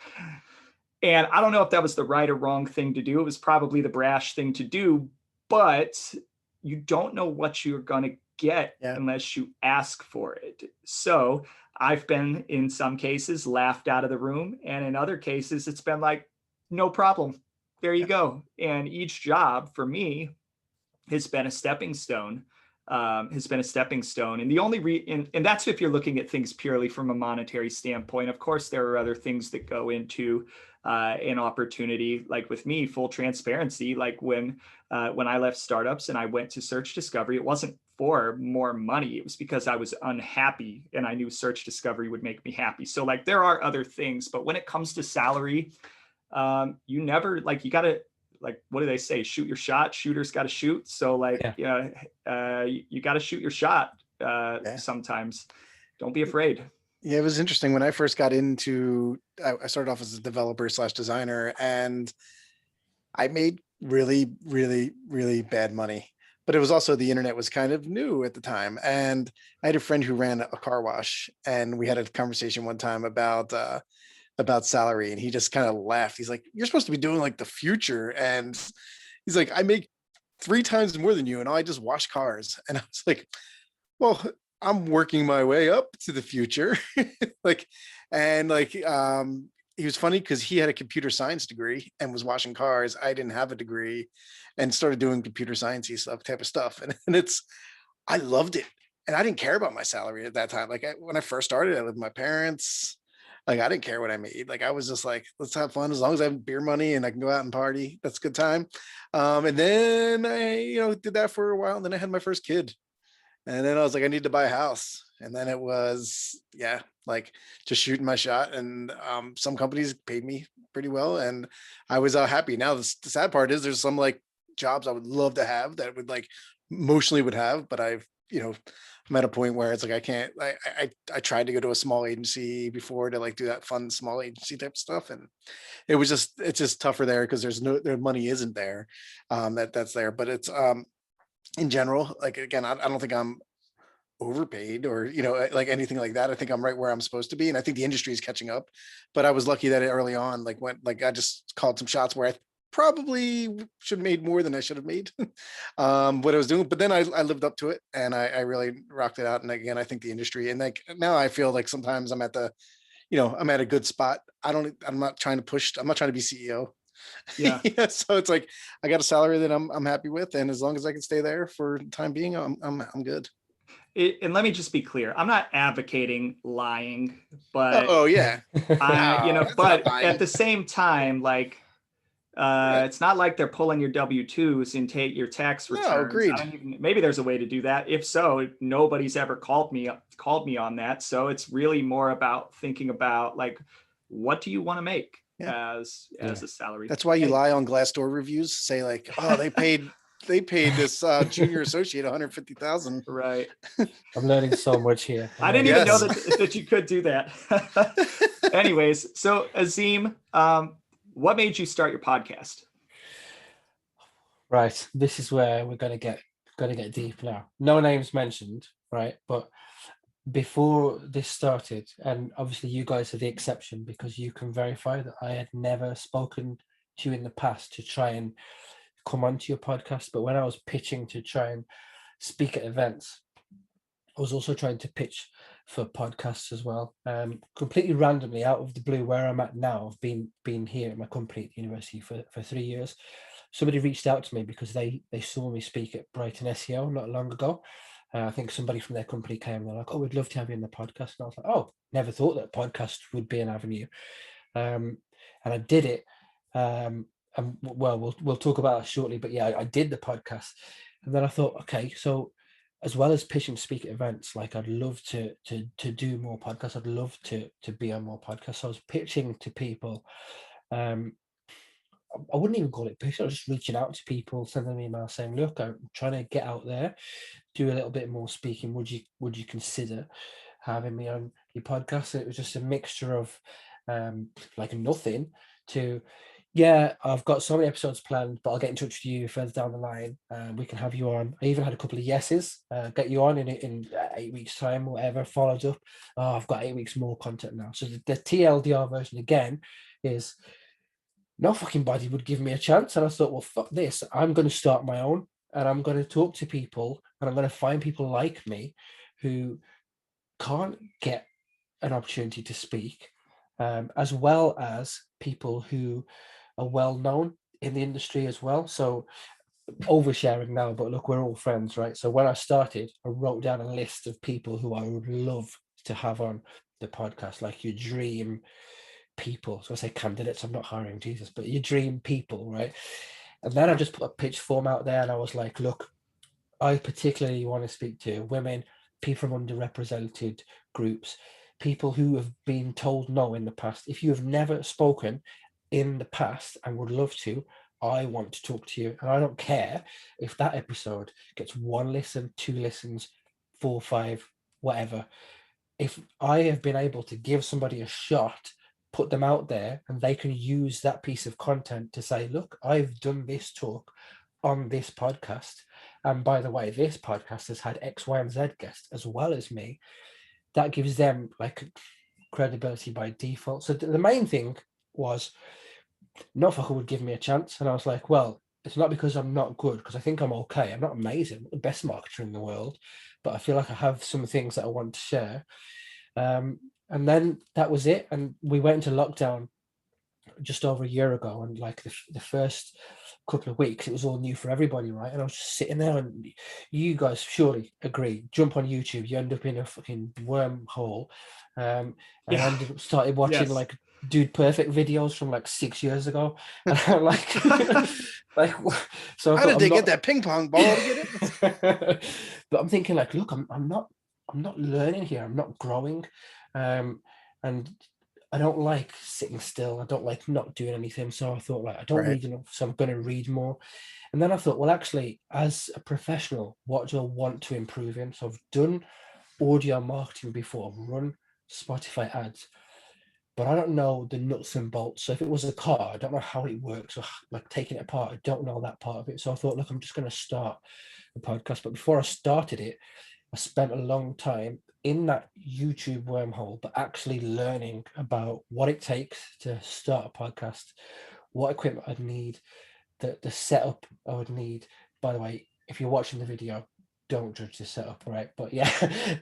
And I don't know if that was the right or wrong thing to do. It was probably the brash thing to do, but you don't know what you're going to get unless you ask for it. So I've been, in some cases, laughed out of the room, and in other cases it's been like, no problem, there you go. And each job for me has been a stepping stone. And the only and that's if you're looking at things purely from a monetary standpoint. Of course, there are other things that go into an opportunity. Like with me, full transparency, like when I left startups and I went to search discovery, it wasn't for more money. It was because I was unhappy and I knew search discovery would make me happy. So like there are other things, but when it comes to salary, you never, like, you gotta, like, what do they say? Shoot your shot. Shooters got to shoot. So like, you got to shoot your shot sometimes. Don't be afraid. Yeah, it was interesting when I first got into. I started off as a developer / designer, and I made really, really, really bad money. But it was also, the internet was kind of new at the time, and I had a friend who ran a car wash, and we had a conversation one time about salary, and he just kind of laughed. He's like, "You're supposed to be doing like the future," and he's like, "I make 3 times more than you, and I just wash cars." And I was like, "Well, I'm working my way up to the future." Like, and like, he was funny because he had a computer science degree and was washing cars. I didn't have a degree, and started doing computer sciencey stuff, type of stuff, and I loved it, and I didn't care about my salary at that time. Like when I first started, I lived with my parents. Like I didn't care what I made. Like I was just like, let's have fun. As long as I have beer money and I can go out and party, that's a good time. And then I, did that for a while. And then I had my first kid. And then I was like, I need to buy a house. And then it was, like just shooting my shot. And some companies paid me pretty well. And I was happy. Now, the sad part is there's some like jobs I would love to have that would like emotionally would have, but I'm at a point where it's like I can't. I tried to go to a small agency before to like do that fun small agency type stuff, and it's just tougher there because their money isn't there. That's there, but it's in general, like again, I don't think I'm overpaid or like anything like that. I think I'm right where I'm supposed to be, and I think the industry is catching up. But I was lucky that early on, like I just called some shots where I probably should have made more than I should have made what I was doing. But then I lived up to it, and I really rocked it out. And again, I think the industry, and like now I feel like sometimes I'm at I'm at a good spot. I'm not trying to push. I'm not trying to be CEO. Yeah. So it's like I got a salary that I'm happy with, and as long as I can stay there for the time being, I'm good. And let me just be clear. I'm not advocating lying, but but at the same time, like, it's not like they're pulling your W-2s and take your tax returns. No, agreed. Maybe there's a way to do that. If so, nobody's ever called me on that. So it's really more about thinking about like, what do you want to make as a salary? That's why you lie on Glassdoor reviews. Say like, oh, they paid this junior associate $150,000. Right. I'm learning so much here. I didn't even know that you could do that. Anyways, so Azeem, what made you start your podcast? Right, this is where we're gonna get deep now. No names mentioned, right? But before this started, and obviously you guys are the exception because you can verify that I had never spoken to you in the past to try and come onto your podcast. But when I was pitching to try and speak at events, I was also trying to pitch for podcasts as well. Completely randomly, out of the blue, where I'm at now, I've been here at my company at the university for 3 years. Somebody reached out to me because they saw me speak at Brighton SEO not long ago. I think somebody from their company came and they're like, "Oh, we'd love to have you in the podcast." And I was like, "Oh, never thought that podcast would be an avenue." And I did it. And well, we'll talk about it shortly. But yeah, I did the podcast, and then I thought, okay, so as well as pitching to speak at events, like I'd love to do more podcasts. I'd love to be on more podcasts. So I was pitching to people. I wouldn't even call it pitching. I was just reaching out to people, sending them emails saying, "Look, I'm trying to get out there, do a little bit more speaking. Would you consider having me on your podcast?" And it was just a mixture of like nothing to, yeah, I've got so many episodes planned, but I'll get in touch with you further down the line. We can have you on. I even had a couple of yeses. Get you on in 8 weeks' time, or whatever. Followed up. Oh, I've got 8 weeks more content now. So the TLDR version again is no fucking body would give me a chance. And I thought, well, fuck this. I'm going to start my own. and I'm going to talk to people, and I'm going to find people like me who can't get an opportunity to speak, as well as people who are well known in the industry as well. So oversharing now, but look, we're all friends, right? So when I started, I wrote down a list of people who I would love to have on the podcast, like your dream people. So I say candidates, I'm not hiring Jesus, but your dream people, right? And then I just put a pitch form out there, and I was like, look, I particularly want to speak to women, people from underrepresented groups, people who have been told no in the past. If you have never spoken in the past and would love to, I want to talk to you. And I don't care if that episode gets 1 listen, 2 listens, 4, 5, whatever. If I have been able to give somebody a shot, put them out there, and they can use that piece of content to say, look, I've done this talk on this podcast. And by the way, this podcast has had X, Y, and Z guests as well as me. That gives them like credibility by default. So the main thing was no fucker would give me a chance. And I was like, well, it's not because I'm not good, because I think I'm okay. I'm not amazing, I'm not the best marketer in the world, but I feel like I have some things that I want to share. And then that was it. And we went into lockdown just over a year ago, and like the first couple of weeks it was all new for everybody, right? And I was just sitting there, and you guys surely agree, jump on YouTube, you end up in a fucking wormhole, and I ended up started watching like Dude Perfect videos from like 6 years ago, and I'm like like, so how did they get that ping pong ball to get it? But I'm thinking like, look, I'm not learning here, I'm not growing, and I don't like sitting still. I don't like not doing anything. So I thought, like, I don't read enough, so I'm going to read more. And then I thought, well, actually, as a professional, what do I want to improve in? So I've done audio marketing before. I've run Spotify ads, but I don't know the nuts and bolts. So if it was a car, I don't know how it works, or like taking it apart. I don't know that part of it. So I thought, look, I'm just going to start a podcast. But before I started it, I spent a long time in that YouTube wormhole, but actually learning about what it takes to start a podcast, what equipment I'd need, the setup I would need. By the way, if you're watching the video, don't judge the setup, right? But yeah,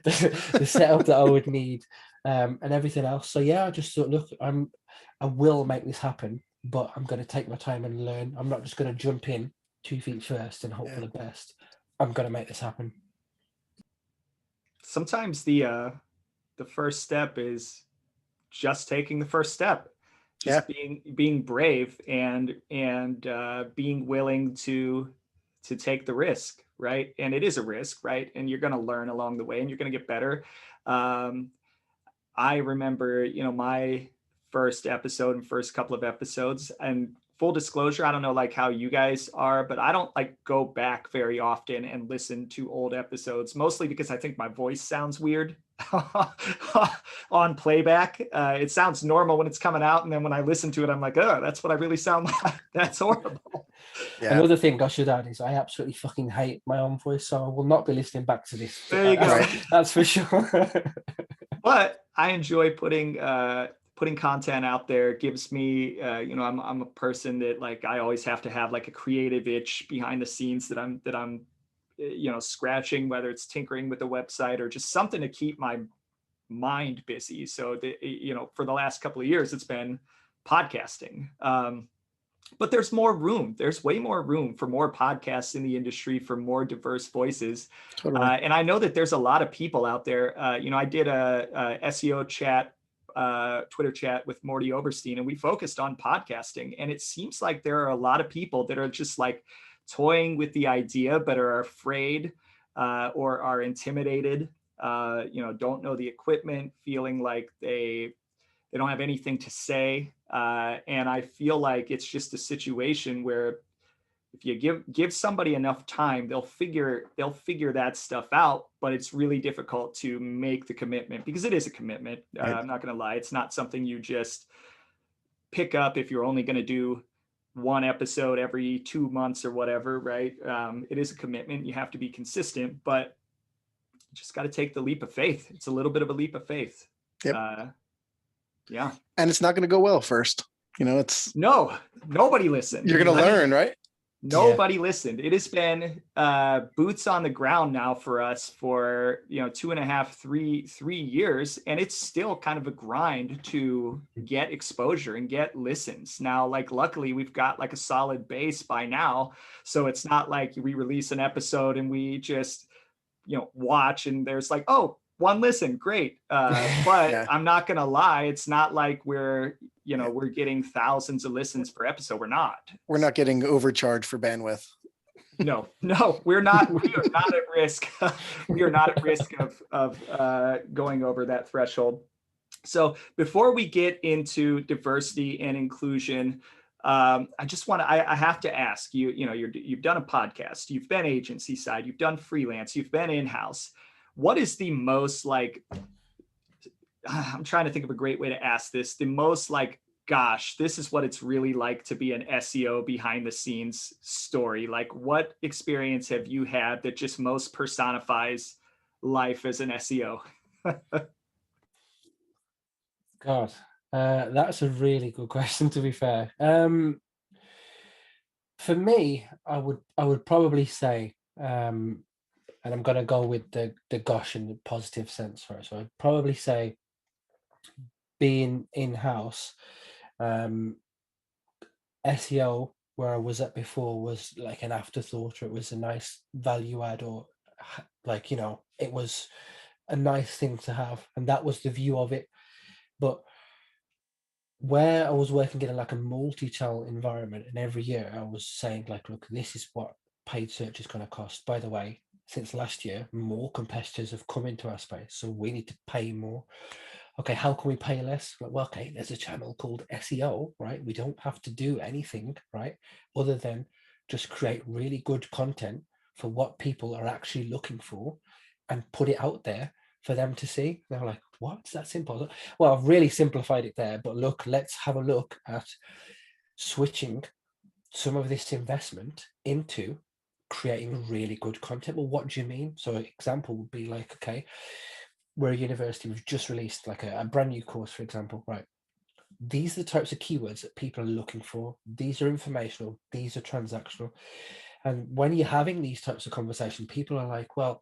the setup that I would need, and everything else. So yeah, I just thought, look, I will make this happen, but I'm going to take my time and learn. I'm not just going to jump in 2 feet first and hope for the best. I'm going to make this happen. Sometimes the first step is just taking the first step, just being brave and being willing to take the risk, right? And it is a risk, right? And you're going to learn along the way, and you're going to get better. I remember, my first episode and first couple of episodes, and full disclosure, I don't know like how you guys are, but I don't like go back very often and listen to old episodes, mostly because I think my voice sounds weird on playback. It sounds normal when it's coming out, and then when I listen to it, I'm like, oh, that's what I really sound like. That's horrible. Yeah. Another thing I should add is I absolutely fucking hate my own voice, so I will not be listening back to this. There you go. That's for sure. But I enjoy putting content out there. It gives me, I'm a person that like, I always have to have like a creative itch behind the scenes that I'm scratching, whether it's tinkering with the website or just something to keep my mind busy. So for the last couple of years, it's been podcasting. But there's more room. There's way more room for more podcasts in the industry, for more diverse voices. Totally. And I know that there's a lot of people out there. I did a SEO chat, Twitter chat with Morty Oberstein, and we focused on podcasting. And it seems like there are a lot of people that are just like toying with the idea, but are afraid or are intimidated, don't know the equipment, feeling like they don't have anything to say. And I feel like it's just a situation where if you give somebody enough time, they'll figure that stuff out, but it's really difficult to make the commitment because it is a commitment. I'm not going to lie. It's not something you just pick up if you're only going to do one episode every 2 months or whatever, right? It is a commitment. You have to be consistent, but you just got to take the leap of faith. It's a little bit of a leap of faith. Yep. Yeah. And it's not going to go well first. It's nobody listens. You're going to learn, right? Yeah. Nobody listened. It has been boots on the ground now for us for 2.5, 3 years, and it's still kind of a grind to get exposure and get listens. Now, like luckily we've got like a solid base by now, so it's not like we release an episode and we just watch and there's like, oh, one listen, great. But Yeah. I'm not gonna lie, it's not like we're Yeah. we're getting thousands of listens per episode. We're not. We're not getting overcharged for bandwidth. No, we're not. We are not at risk. We are not at risk of going over that threshold. So before we get into diversity and inclusion, I just want to. I have to ask you. You've done a podcast. You've been agency side. You've done freelance. You've been in house. What is the most like? I'm trying to think of a great way to ask this. The most like, gosh, this is what it's really like to be an SEO behind the scenes story. Like, what experience have you had that just most personifies life as an SEO? God, that's a really good question, to be fair. For me, I would probably say, and I'm gonna go with the gosh in the positive sense for it. So I'd probably say being in-house, um, SEO where I was at before was like an afterthought, or it was a nice value add, or like, it was a nice thing to have, and that was the view of it. But where I was working in like a multi-channel environment, and every year I was saying like, look, this is what paid search is going to cost. By the way, since last year, more competitors have come into our space, so we need to pay more. Okay, how can we pay less? Like, well, okay, there's a channel called SEO, right? We don't have to do anything, right, other than just create really good content for what people are actually looking for and put it out there for them to see. They're like, what? It's that simple? Well, I've really simplified it there, but look, let's have a look at switching some of this investment into creating really good content. Well, what do you mean? So an example would be like, okay, we're a university, we've just released like a brand new course, for example, right? These are the types of keywords that people are looking for. These are informational, these are transactional. And when you're having these types of conversation, people are like, well,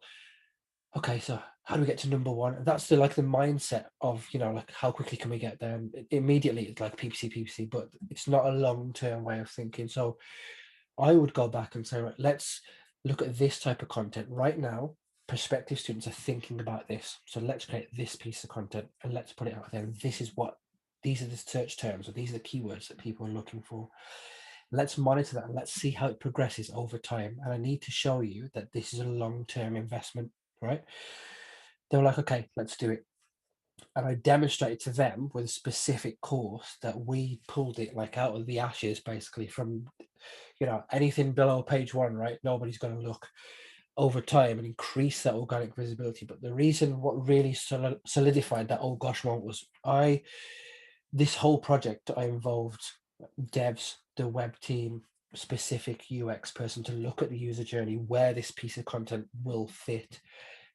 okay, so how do we get to number one? And that's the mindset of, like, how quickly can we get there? And immediately it's like PPC, but it's not a long-term way of thinking. So I would go back and say, right, let's look at this type of content right now. Prospective students are thinking about this, so let's create this piece of content and let's put it out there. These are the search terms, or these are the keywords that people are looking for. Let's monitor that and let's see how it progresses over time. And I need to show you that this is a long-term investment, right? They were like, okay, let's do it. And I demonstrated to them with a specific course that we pulled it like out of the ashes, basically, from anything below page one, right? Nobody's going to look over time and increase that organic visibility. But the reason what really solidified that oh gosh moment was this whole project, I involved devs, the web team, specific UX person to look at the user journey, where this piece of content will fit,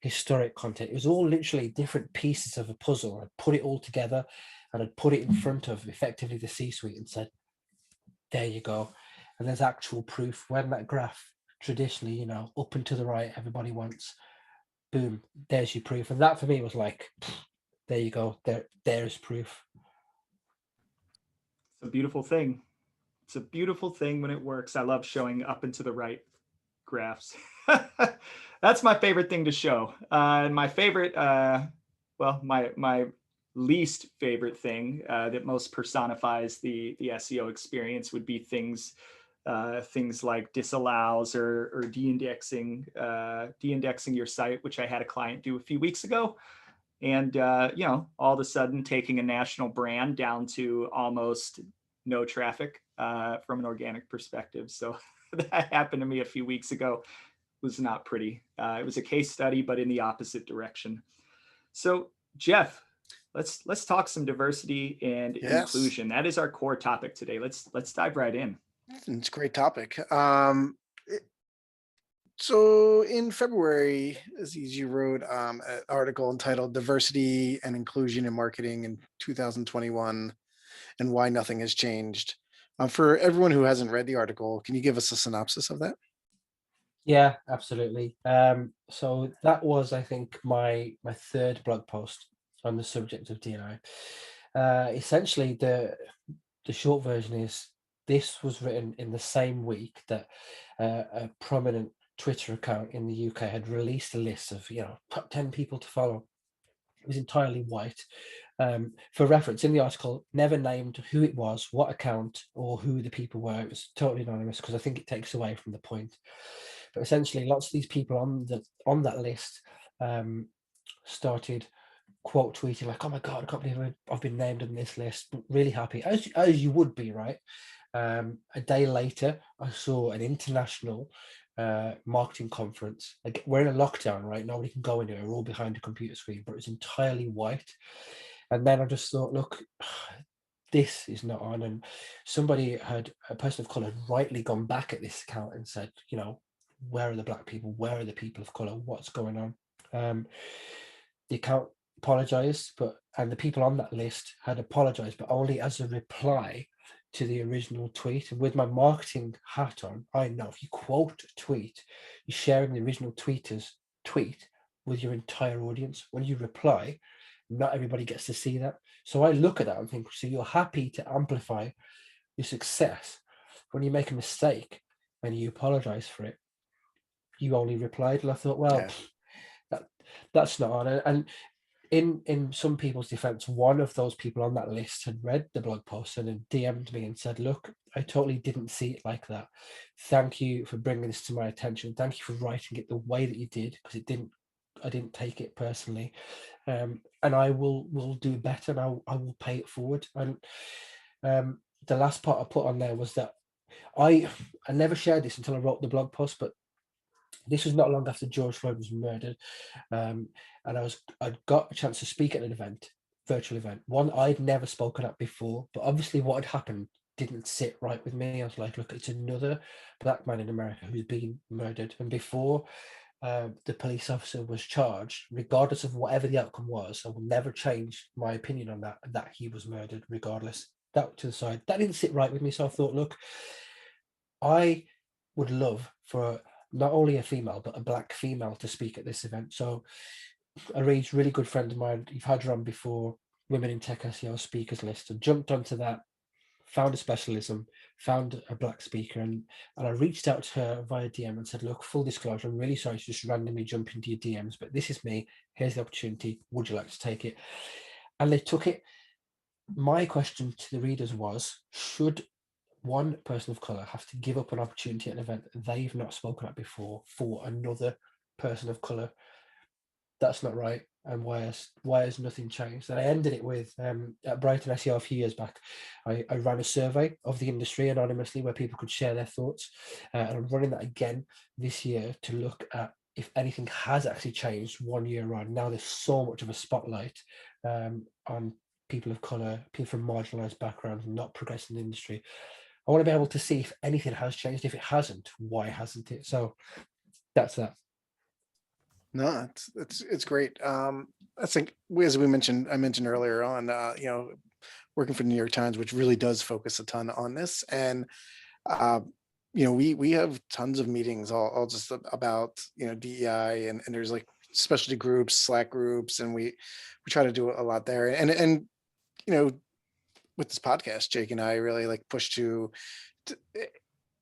historic content. It was all literally different pieces of a puzzle. I'd put it all together and I'd put it in front of effectively the C-suite and said, there you go. And there's actual proof when that graph traditionally, up and to the right, everybody wants, boom, there's your proof. And that for me was like, there you go, there's proof. It's a beautiful thing. It's a beautiful thing when it works. I love showing up and to the right graphs. That's my favorite thing to show. And my favorite, my least favorite thing that most personifies the SEO experience would be things like disallows or de-indexing your site, which I had a client do a few weeks ago. And all of a sudden taking a national brand down to almost no traffic from an organic perspective. So that happened to me a few weeks ago. It was not pretty. It was a case study, but in the opposite direction. So Jeff, let's talk some diversity and inclusion. That is our core topic today. Let's dive right in. It's a great topic. So in February, Aziz, you wrote an article entitled Diversity and Inclusion in Marketing in 2021 and Why Nothing Has Changed. For everyone who hasn't read the article, can you give us a synopsis of that? Yeah, absolutely. So that was, I think, my third blog post on the subject of DNI. Essentially, the short version is this was written in the same week that a prominent Twitter account in the UK had released a list of, top 10 people to follow. It was entirely white. For reference, in the article, never named who it was, what account, or who the people were. It was totally anonymous because I think it takes away from the point. But essentially, lots of these people on that list started quote tweeting like, "Oh my god, I can't believe I've been named on this list." Really happy, as you would be, right? A day later, I saw an international marketing conference. Like, we're in a lockdown, right? Nobody can go anywhere. We're all behind a computer screen, but it's entirely white. And then I just thought, look, this is not on. And a person of color, had rightly gone back at this account and said, where are the black people? Where are the people of color? What's going on? The account apologized, and the people on that list had apologized, but only as a reply to the original tweet. And with my marketing hat on, I know if you quote a tweet, you're sharing the original tweeter's tweet with your entire audience. When you reply, not everybody gets to see that. So I look at that and think, so you're happy to amplify your success. When you make a mistake and you apologize for it, you only replied. And I thought, well, Yeah. that's not on. And in some people's defense, one of those people on that list had read the blog post and had DM'd me and said, look, I totally didn't see it like that. Thank you for bringing this to my attention. Thank you for writing it the way that you did, because I didn't take it personally. And I will do better, and I will pay it forward. And the last part I put on there was that I never shared this until I wrote the blog post, but this was not long after George Floyd was murdered. And I'd got a chance to speak at an event, virtual event, one I'd never spoken at before, but obviously what had happened didn't sit right with me. I was like, look, it's another black man in America who's been murdered. And before the police officer was charged, regardless of whatever the outcome was, I will never change my opinion on that he was murdered, regardless. That to the side. That didn't sit right with me. So I thought, look, I would love for not only a female, but a black female to speak at this event. So Aree's really good friend of mine, you've had her on before, Women in Tech SEO speakers list, and jumped onto that, found a specialism, found a black speaker, and I reached out to her via DM and said, look, full disclosure, I'm really sorry to just randomly jump into your DMs, but this is me, here's the opportunity, would you like to take it? And they took it. My question to the readers was, should one person of color have to give up an opportunity at an event that they've not spoken at before for another person of color? That's not right. And why has nothing changed? And I ended it with at Brighton SEO a few years back, I ran a survey of the industry anonymously where people could share their thoughts, and I'm running that again this year to look at if anything has actually changed 1 year on. Now there's so much of a spotlight on people of color, people from marginalized backgrounds, not progressing in the industry. I want to be able to see if anything has changed. If it hasn't, why hasn't it? So that's that. No, it's great. I think, as I mentioned earlier on, working for the New York Times, which really does focus a ton on this, and uh, we have tons of meetings all just about DEI, and there's like specialty groups, Slack groups, and we try to do a lot there, and with this podcast, Jake and I really like push to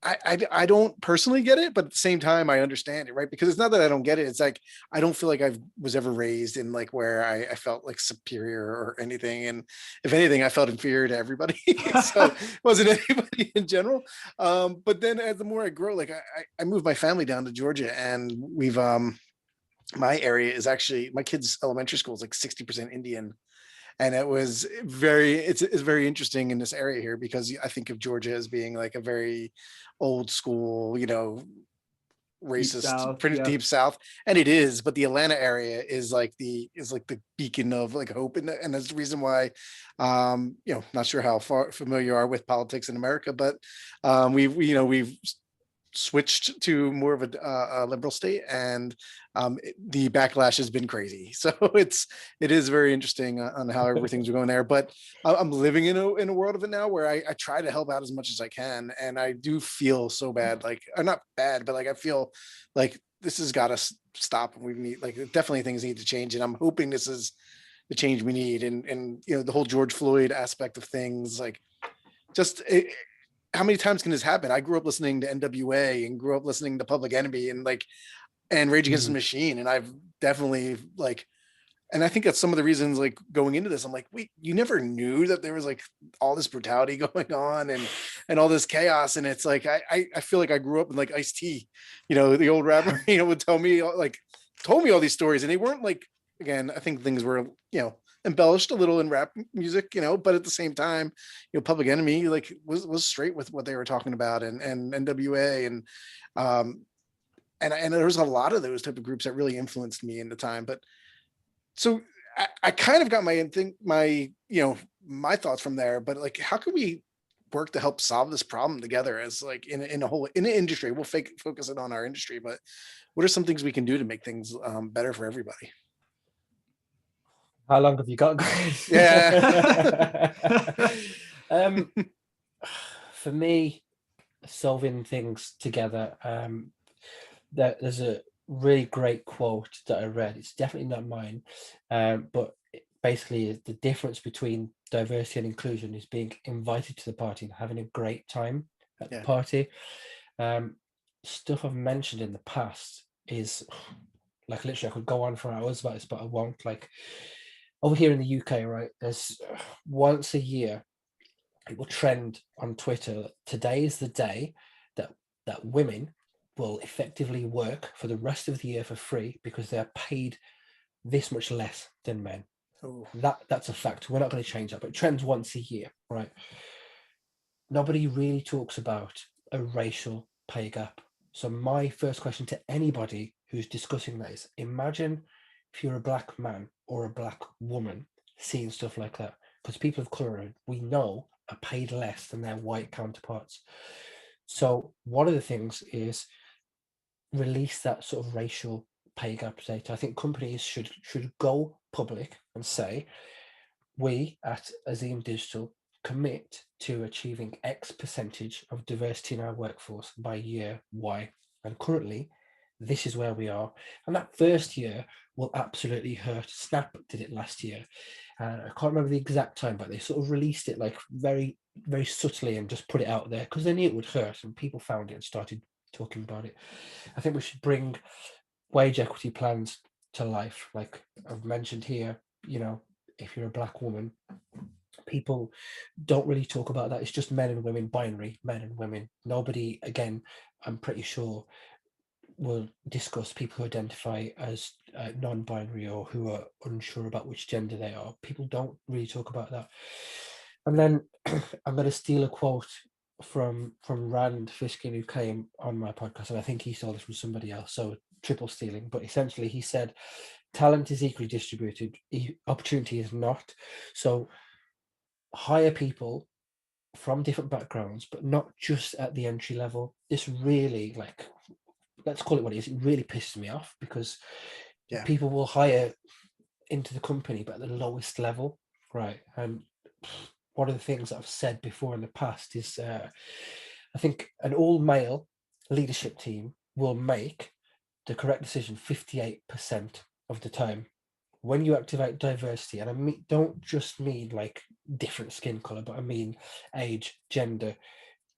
I don't personally get it, but at the same time, I understand it, right? Because it's not that I don't get it. It's like, I don't feel like I was ever raised in like where I felt like superior or anything. And if anything, I felt inferior to everybody. So it wasn't anybody in general. But then as the more I grow, like I moved my family down to Georgia, and we've, my area is actually, my kids' elementary school is like 60% Indian. And it's very interesting in this area here, because I think of Georgia as being like a very old school, Deep racist, South. pretty Yeah. deep South, and it is. But the Atlanta area is like the beacon of like hope, and that's the reason why. Not sure how far familiar you are with politics in America, but we've switched to more of a liberal state, and the backlash has been crazy. So it is very interesting on how everything's going there. But I'm living in a world of it now where I try to help out as much as I can, and I do feel so bad, like, or not bad, but like I feel like this has got to stop, and we need, like, definitely things need to change, and I'm hoping this is the change we need. And you know, the whole George Floyd aspect of things, like, just how many times can this happen? I grew up listening to NWA and grew up listening to Public Enemy and Rage Against the Machine, and I've definitely and I think that's some of the reasons, like, going into this, I'm like, wait, you never knew that there was like all this brutality going on and all this chaos. And it's like, I feel like I grew up in like Ice-T, you know, the old rapper, you know, would told me all these stories, and they weren't like, again, I think things were, you know, embellished a little in rap music, you know, but at the same time, you know, Public Enemy like was straight with what they were talking about, and NWA, and there was a lot of those type of groups that really influenced me in the time. But so I kind of got my my thoughts from there. But like, how can we work to help solve this problem together as like in an industry? We'll focus it on our industry, but what are some things we can do to make things better for everybody? How long have you got, guys? Yeah. For me, solving things together, there's a really great quote that I read. It's definitely not mine, but basically the difference between diversity and inclusion is being invited to the party and having a great time at the party. Stuff I've mentioned in the past is, like, literally I could go on for hours about this, but I won't. Like, over here in the UK, right, there's once a year it will trend on Twitter. Today is the day that women will effectively work for the rest of the year for free because they're paid this much less than men. Oh. That's a fact. We're not going to change that, but it trends once a year, right? Nobody really talks about a racial pay gap. So my first question to anybody who's discussing that is, imagine if you're a black man or a black woman seeing stuff like that, because people of color, we know, are paid less than their white counterparts. So one of the things is release that sort of racial pay gap data. I think companies should go public and say, we at Azeem Digital commit to achieving X percentage of diversity in our workforce by year Y. And currently, this is where we are. And that first year will absolutely hurt. Snap did it last year. I can't remember the exact time, but they sort of released it like very, very subtly and just put it out there because they knew it would hurt, and people found it and started talking about it. I think we should bring wage equity plans to life. Like I've mentioned here, you know, if you're a black woman, people don't really talk about that. It's just men and women, binary, men and women. Nobody, again, I'm pretty sure, will discuss people who identify as non-binary or who are unsure about which gender they are. People don't really talk about that. And then I'm going to steal a quote from Rand Fishkin, who came on my podcast, and I think he saw this from somebody else, so triple stealing. But essentially he said, talent is equally distributed, opportunity is not. So hire people from different backgrounds, but not just at the entry level. This really, like, let's call it what it is, it really pisses me off because people will hire into the company but at the lowest level, right? And one of the things that I've said before in the past is I think an all-male leadership team will make the correct decision 58% of the time. When you activate diversity, and I don't just mean like different skin color, but I mean age, gender,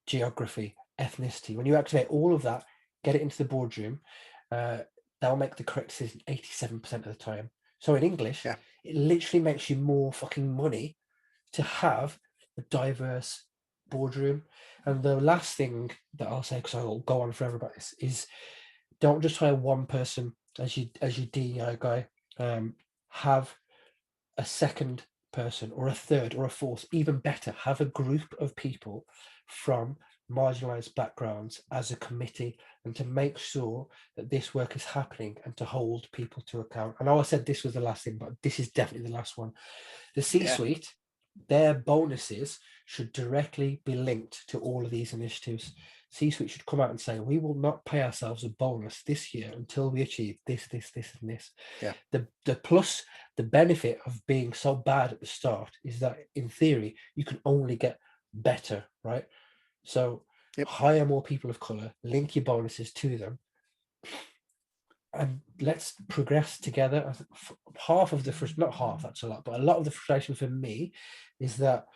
geography, ethnicity. When you activate all of that, get it into the boardroom, they'll make the correct decision 87% of the time. So in English, it literally makes you more fucking money to have a diverse boardroom. And the last thing that I'll say, because I'll go on forever about this, is don't just hire one person as your DEI guy. Have a second person or a third or a fourth. Even better, have a group of people from marginalized backgrounds as a committee, and to make sure that this work is happening and to hold people to account. I know I said this was the last thing, but this is definitely the last one. The C-suite, their bonuses should directly be linked to all of these initiatives. C-suite should come out and say, we will not pay ourselves a bonus this year until we achieve this, this, this, and this. Yeah. The plus, the benefit of being so bad at the start is that in theory, you can only get better, right? So hire more people of color, link your bonuses to them, and let's progress together. Half of the not half, that's a lot, but a lot of the frustration for me is that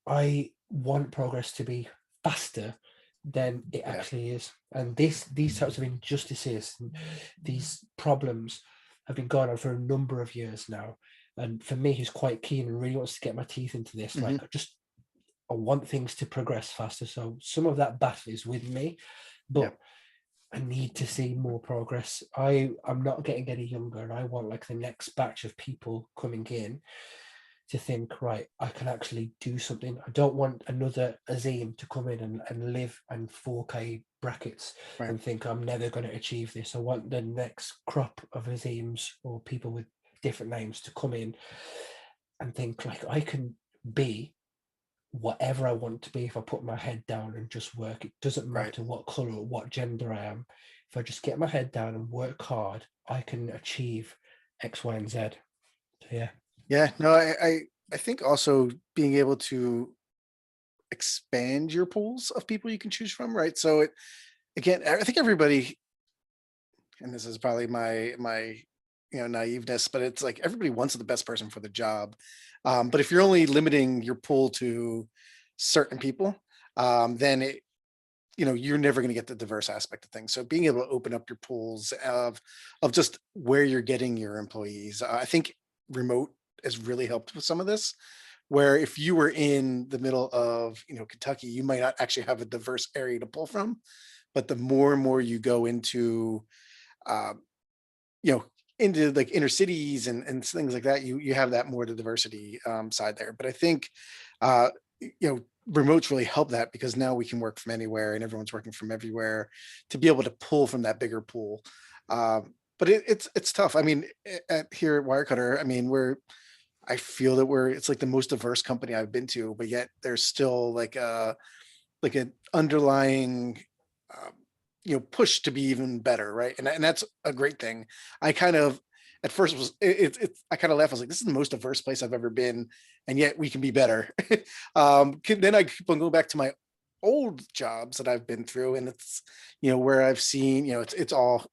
I want progress to be faster than it actually is. And these types of injustices and these problems have been going on for a number of years now. And for me, who's quite keen and really wants to get my teeth into this, like I want things to progress faster. So some of that battle is with me, but I need to see more progress. I'm not getting any younger, and I want like the next batch of people coming in to think, right, I can actually do something. I don't want another Azeem to come in and live in 4K brackets and think I'm never going to achieve this. I want the next crop of Azeems or people with different names to come in and think like I can be whatever I want to be if I put my head down and just work. It doesn't matter what color or what gender I am. If I just get my head down and work hard, I can achieve X, Y, and Z. So, yeah. Yeah, no, I think also being able to expand your pools of people you can choose from, right? So again, I think everybody, and this is probably my naiveness, but it's like everybody wants the best person for the job. But if you're only limiting your pool to certain people, then you're never going to get the diverse aspect of things. So being able to open up your pools of just where you're getting your employees, I think remote has really helped with some of this, where if you were in the middle of Kentucky, you might not actually have a diverse area to pull from. But the more and more you go into into like inner cities and things like that, you have that more the diversity side there. But I think remotes really help that, because now we can work from anywhere and everyone's working from everywhere to be able to pull from that bigger pool. But it's tough. I mean, here at Wirecutter, I mean, I feel that it's like the most diverse company I've been to, but yet there's still like an underlying push to be even better, right? And that's a great thing. I kind of at first was I kind of laughed. I was like, this is the most diverse place I've ever been, and yet we can be better. Then I keep on going back to my old jobs that I've been through, and it's where I've seen it's all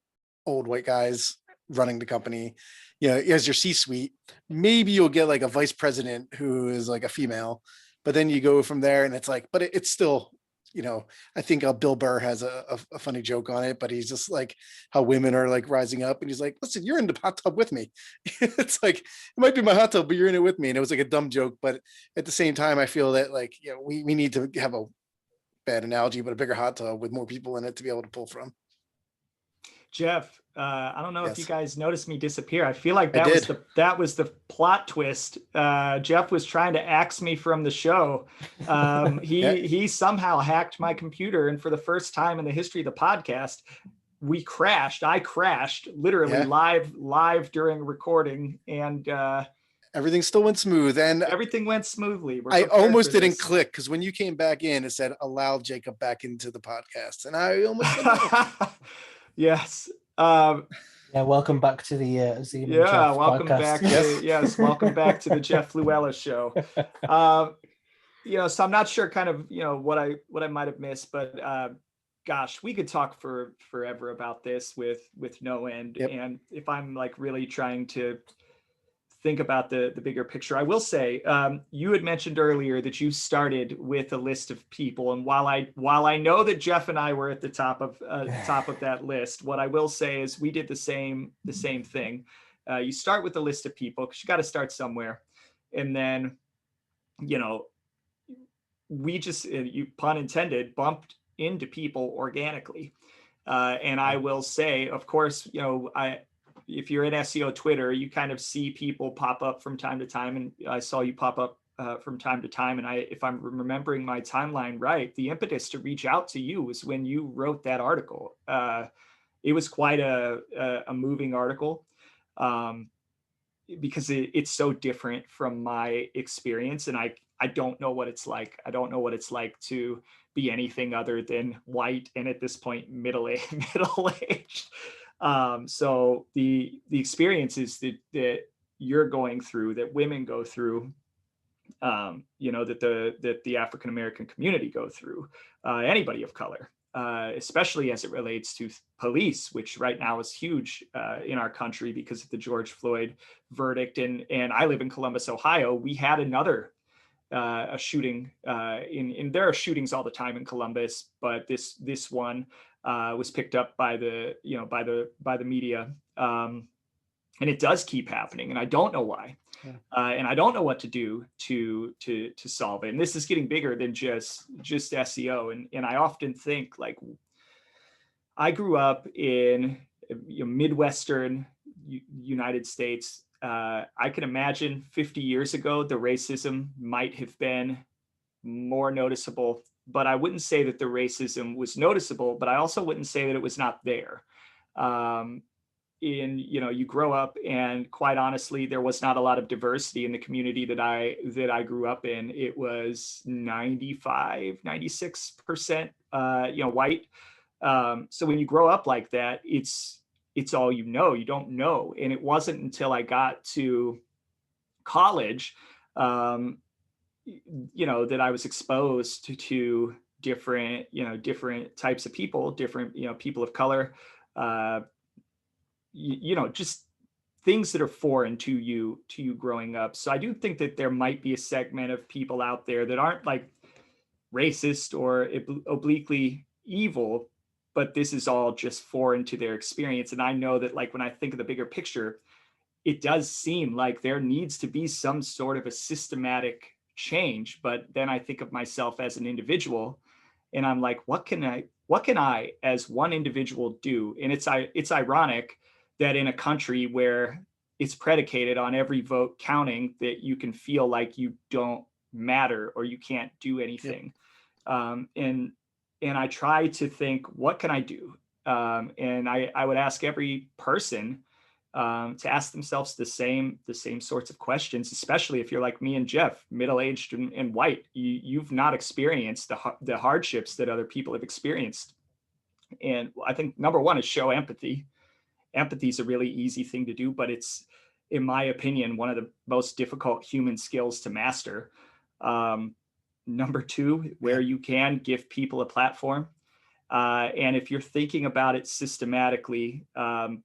old white guys running the company. As your C-suite, maybe you'll get like a vice president who is like a female, but then you go from there and it's like, but it's still, I think Bill Burr has a funny joke on it, but he's just like how women are like rising up, and he's like, listen, you're in the hot tub with me. It's like, it might be my hot tub, but you're in it with me. And it was like a dumb joke, but at the same time, I feel that like, we need to have a bad analogy, but a bigger hot tub with more people in it to be able to pull from. Jeff, I don't know if you guys noticed me disappear. I feel like that was the plot twist. Jeff was trying to axe me from the show. He somehow hacked my computer, and for the first time in the history of the podcast, we crashed. I crashed literally live during recording, and everything still went smooth, and everything went smoothly. I almost didn't click, because when you came back in, it said allow Jacob back into the podcast, and I almost said no. Yes. Welcome back to the Azeem and Jeff welcome podcast. Welcome back to the Jeff Luella show. So I'm not sure kind of what I might have missed, but gosh, we could talk for forever about this with no end. And if I'm like really trying to think about the bigger picture, I will say, you had mentioned earlier that you started with a list of people, and while I know that Jeff and I were at the top of that list, what I will say is we did the same thing. You start with a list of people because you got to start somewhere, and then we just, you pun intended, bumped into people organically. And I will say, of course, if you're in SEO Twitter, you kind of see people pop up from time to time, and I saw you pop up from time to time. And if I'm remembering my timeline right, the impetus to reach out to you was when you wrote that article. It was quite a moving article. because it's so different from my experience, and I don't know what it's like. I don't know what it's like to be anything other than white and at this point middle aged. So the experiences that you're going through, that women go through, that the African American community go through, anybody of color, especially as it relates to police, which right now is huge in our country because of the George Floyd verdict. And I live in Columbus, Ohio. We had another a shooting in there are shootings all the time in Columbus, but this one was picked up by the media, and it does keep happening, and I don't know why. Yeah. And I don't know what to do to solve it. And this is getting bigger than just SEO. And I often think, like, I grew up in Midwestern United States. I can imagine 50 years ago, the racism might have been more noticeable, but I wouldn't say that the racism was noticeable, but I also wouldn't say that it was not there. You grow up, and quite honestly, there was not a lot of diversity in the community that I grew up in. It was 96% white. So when you grow up like that, it's all you know. You don't know. And it wasn't until I got to college that I was exposed to different types of people, different people of color, just things that are foreign to you growing up. So I do think that there might be a segment of people out there that aren't like racist or obliquely evil, but this is all just foreign to their experience. And I know that, like, when I think of the bigger picture, it does seem like there needs to be some sort of a systematic change. But then I think of myself as an individual, and I'm like, what can I as one individual do? And it's ironic that in a country where it's predicated on every vote counting, that you can feel like you don't matter or you can't do anything. Yep. And I try to think, what can I do? And I would ask every person to ask themselves the same sorts of questions, especially if you're like me and Jeff, middle-aged and white. You've not experienced the hardships that other people have experienced. And I think number one is show empathy. Empathy is a really easy thing to do, but it's, in my opinion, one of the most difficult human skills to master. Number two, where you can, give people a platform. And if you're thinking about it systematically, I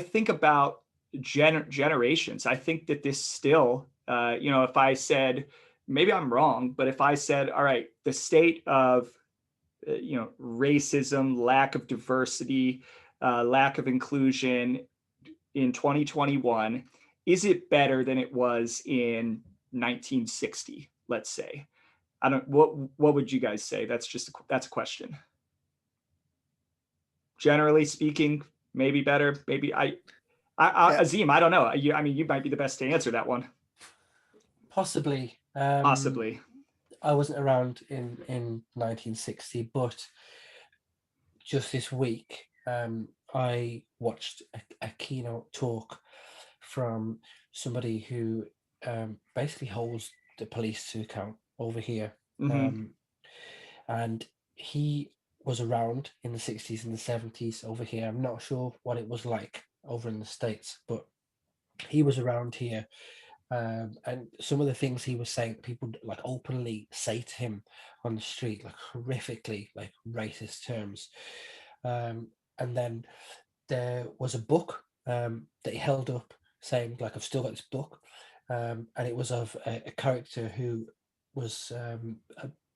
think about generations. I think that this still, if I said, maybe I'm wrong, but if I said, all right, the state of, racism, lack of diversity, lack of inclusion in 2021, is it better than it was in 1960, let's say? What would you guys say? That's a question. Generally speaking, maybe better, maybe Azeem, I don't know. You might be the best to answer that one. Possibly. Possibly. I wasn't around in 1960, but just this week, I watched a keynote talk from somebody who basically holds the police to account over here. Mm-hmm. And he was around in the 60s and the 70s over here. I'm not sure what it was like over in the States, but he was around here. And some of the things he was saying, people like openly say to him on the street, like horrifically, like racist terms. And then there was a book that he held up saying, like, I've still got this book. And it was of a character who was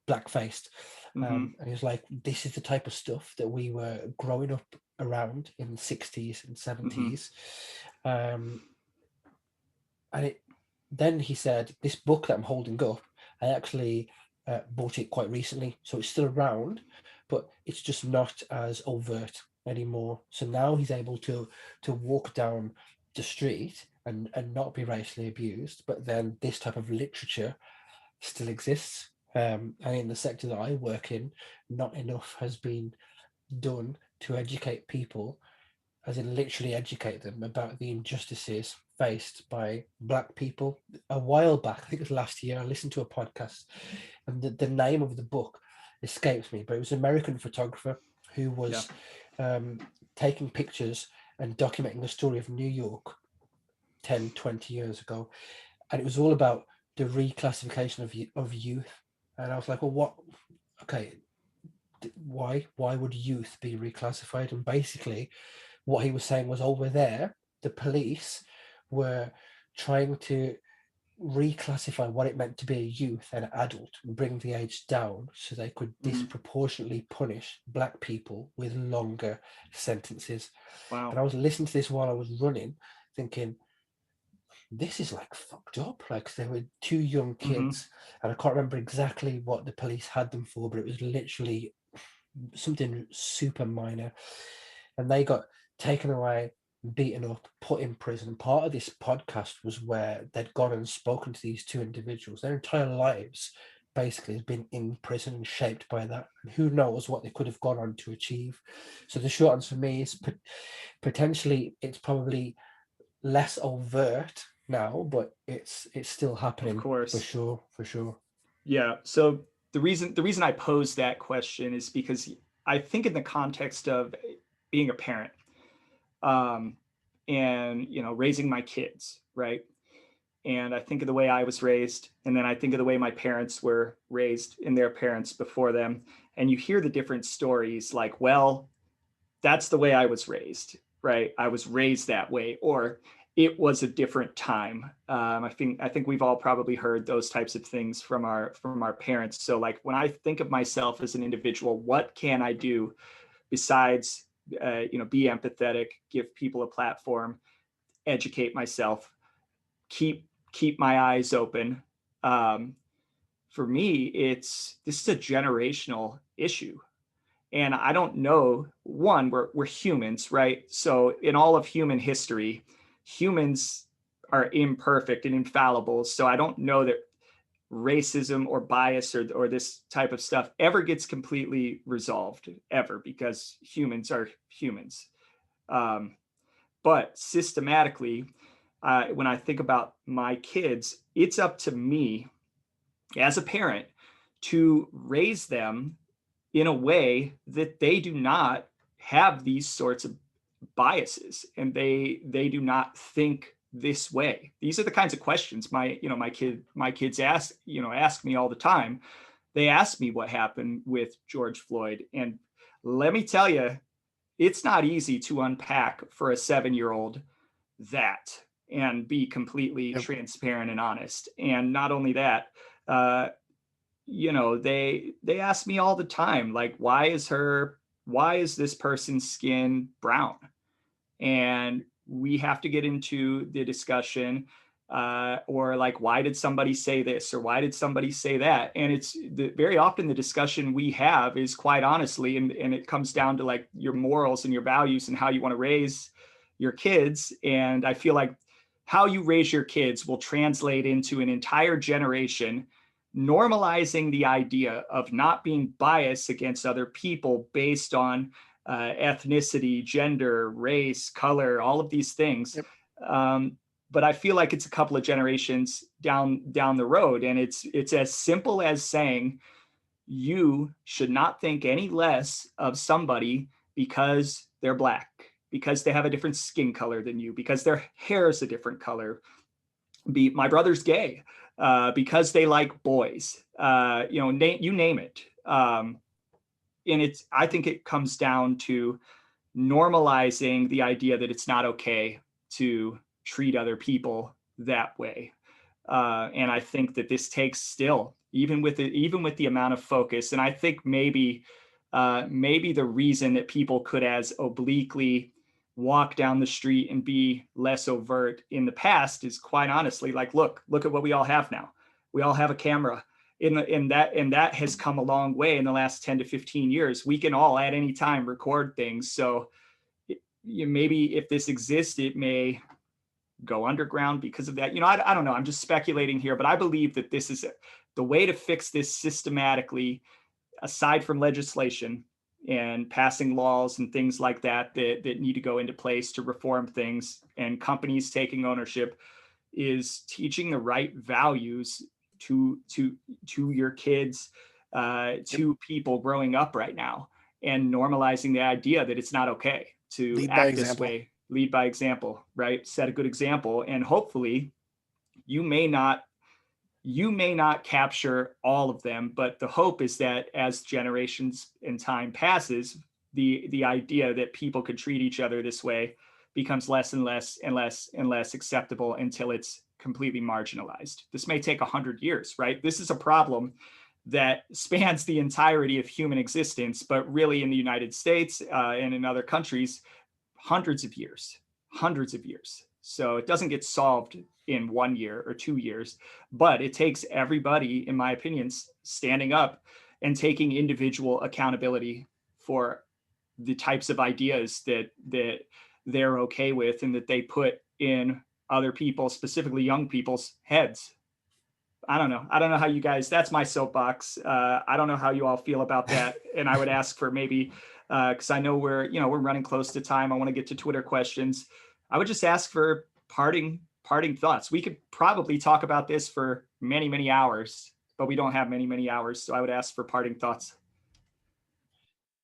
black-faced. Mm-hmm. And he was like, this is the type of stuff that we were growing up around in the 60s and 70s. Mm-hmm. And then he said, this book that I'm holding up, I actually bought it quite recently. So it's still around, but it's just not as overt anymore. So now he's able to walk down the street and not be racially abused. But then this type of literature still exists. And in the sector that I work in, not enough has been done to educate people as in literally educate them about the injustices faced by Black people. A while back, I think it was last year, I listened to a podcast, and the name of the book escapes me, but it was an American photographer who was taking pictures and documenting the story of New York 10, 20 years ago. And it was all about the reclassification of youth. And I was like, well, what? Okay, why would youth be reclassified? And basically what he was saying was, over there the police were trying to reclassify what it meant to be a youth and adult and bring the age down so they could disproportionately punish Black people with longer sentences. Wow. And I was listening to this while I was running, thinking, this is like fucked up. Like, there were two young kids, and I can't remember exactly what the police had them for, but it was literally something super minor, and they got taken away, beaten up, put in prison. Part of this podcast was where they'd gone and spoken to these two individuals. Their entire lives basically has been in prison and shaped by that, and who knows what they could have gone on to achieve. So the short answer for me is potentially it's probably less overt now, but it's still happening. Of course. For sure. Yeah. So the reason I pose that question is because I think in the context of being a parent, and raising my kids, right? And I think of the way I was raised, and then I think of the way my parents were raised and their parents before them. And you hear the different stories like, well, that's the way I was raised, right? I was raised that way, or it was a different time. I think we've all probably heard those types of things from our parents. So like when I think of myself as an individual, what can I do besides be empathetic, give people a platform, educate myself, keep my eyes open. For me, this is a generational issue. And I don't know, one, we're humans, right? So in all of human history, humans are imperfect and infallible. So I don't know that racism or bias or this type of stuff ever gets completely resolved, ever, because humans are humans. But systematically, when I think about my kids, it's up to me as a parent to raise them in a way that they do not have these sorts of biases, and they do not think this way. These are the kinds of questions my kids ask me all the time. They ask me what happened with George Floyd, and let me tell you, it's not easy to unpack for a 7-year-old that and be completely transparent and honest. And not only that, they ask me all the time, like, why is this person's skin brown? And we have to get into the discussion, or like, why did somebody say this, or why did somebody say that? And it's very often the discussion we have is quite honestly, and it comes down to like your morals and your values and how you want to raise your kids. And I feel like how you raise your kids will translate into an entire generation normalizing the idea of not being biased against other people based on ethnicity, gender, race, color, all of these things. But I feel like it's a couple of generations down the road, and it's as simple as saying you should not think any less of somebody because they're Black, because they have a different skin color than you, because their hair is a different color. My brother's gay, because they like boys, you name it. And I think it comes down to normalizing the idea that it's not okay to treat other people that way. And I think that this takes still, even with the amount of focus. And I think maybe the reason that people could as obliquely walk down the street and be less overt in the past is quite honestly like, look at what we all have now. We all have a camera. And that has come a long way in the last 10 to 15 years. We can all at any time record things. So maybe if this exists, it may go underground because of that. I don't know. I'm just speculating here, but I believe that this is the way to fix this systematically, aside from legislation, and passing laws and things like that need to go into place to reform things, and companies taking ownership, is teaching the right values to your kids, to people growing up right now, and normalizing the idea that it's not okay to Lead by act this example. way. Lead by example, right? Set a good example, and hopefully you may not capture all of them, but the hope is that as generations and time passes, the idea that people could treat each other this way becomes less and less and less and less acceptable until it's completely marginalized. This may take 100 years, right? This is a problem that spans the entirety of human existence, but really in the United States and in other countries, hundreds of years, hundreds of years. So it doesn't get solved in 1 year or 2 years, but it takes everybody, in my opinion, standing up and taking individual accountability for the types of ideas that they're okay with and that they put in other people, specifically young people's heads. I don't know how you guys, that's my soapbox. I don't know how you all feel about that. And I would ask for maybe, because I know we're running close to time. I want to get to Twitter questions. I would just ask for parting thoughts. We could probably talk about this for many, many hours, but we don't have many, many hours. So I would ask for parting thoughts.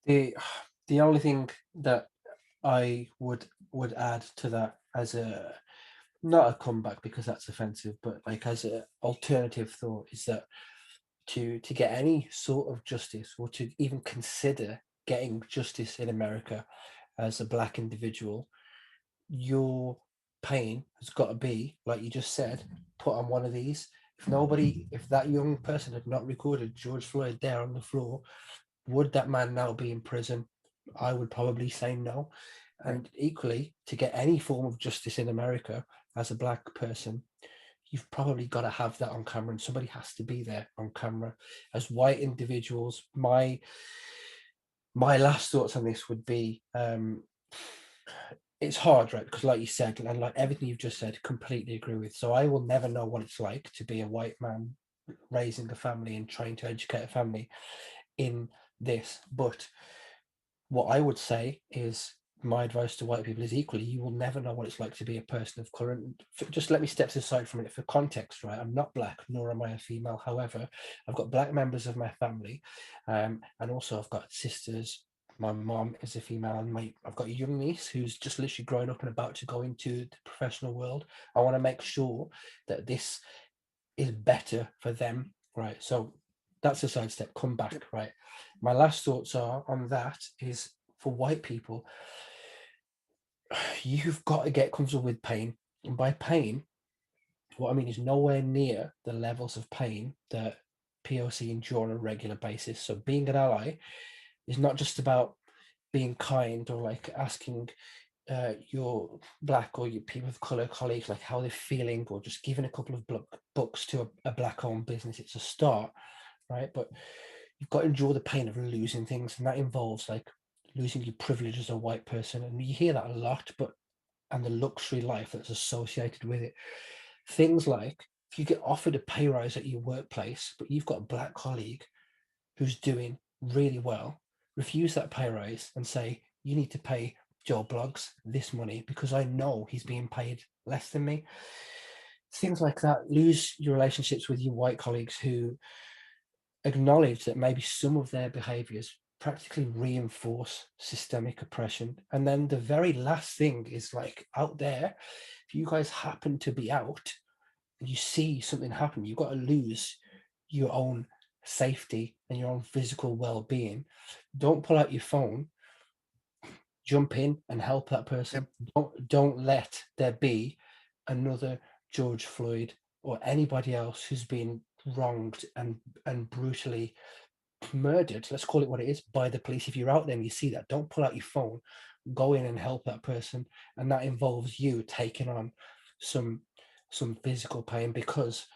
The only thing that I would add to that, as a not a comeback because that's offensive, but like as an alternative thought, is that to get any sort of justice, or to even consider getting justice in America as a black individual, your pain has got to be, like you just said, put on one of these. If that young person had not recorded George Floyd there on the floor, would that man now be in prison? I would probably say no. And equally, to get any form of justice in America as a black person, you've probably got to have that on camera, and somebody has to be there on camera. As white individuals, my last thoughts on this would be, it's hard, right? Because like you said, and like everything you've just said, completely agree with. So I will never know what it's like to be a white man raising a family and trying to educate a family in this. But what I would say is, my advice to white people is equally, you will never know what it's like to be a person of color. And just let me step aside from it for context, right? I'm not black, nor am I a female. However, I've got black members of my family, and also I've got sisters. My mom is a female, and I've got a young niece who's just literally growing up and about to go into the professional world. I want to make sure that this is better for them, right? So that's a sidestep. Come back, right? My last thoughts are on that is, for white people, you've got to get comfortable with pain. And by pain, what I mean is nowhere near the levels of pain that POC endure on a regular basis. So being an ally is not just about being kind, or like asking your black or your people of color colleagues like how they're feeling, or just giving a couple of books to a black owned business. It's a start, right? But you've got to endure the pain of losing things, and that involves like losing your privilege as a white person. And you hear that a lot, and the luxury life that's associated with it. Things like, if you get offered a pay rise at your workplace, but you've got a black colleague who's doing really well, refuse that pay rise and say, you need to pay Joe Bloggs this money because I know he's being paid less than me. Things like that. Lose your relationships with your white colleagues who acknowledge that maybe some of their behaviors practically reinforce systemic oppression. And then the very last thing is, like, out there, if you guys happen to be out and you see something happen, you've got to lose your own safety and your own physical well-being. Don't pull out your phone, jump in and help that person. Don't let there be another George Floyd or anybody else who's been wronged and brutally murdered, let's call it what it is, by the police. If you're out there and you see that, don't pull out your phone, go in and help that person. And that involves you taking on some physical pain, because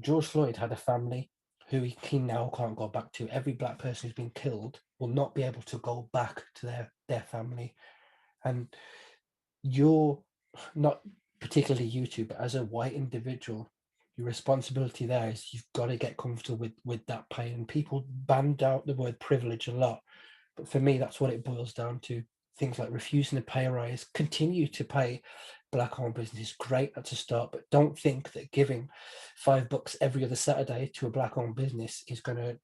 George Floyd had a family who he now can't go back to. Every black person who's been killed will not be able to go back to their family. And you're not particularly you two, but as a white individual, your responsibility there is you've got to get comfortable with that pay. And people band out the word privilege a lot, but for me, that's what it boils down to. Things like refusing to pay a rise, continue to pay black-owned businesses. Great, that's a start, but don't think that giving $5 every other Saturday to a black-owned business is going to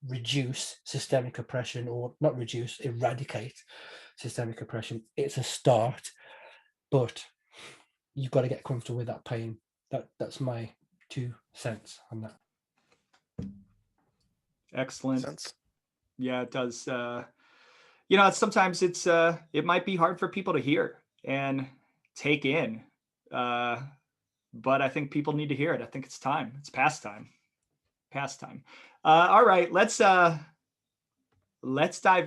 reduce systemic oppression, or not reduce, eradicate systemic oppression. It's a start, but you've got to get comfortable with that pain. That's my 2 cents on that. Excellent. Sense. Yeah, it does. Sometimes it might be hard for people to hear and take in, but I think people need to hear it. I think it's time. It's past time. All right, let's dive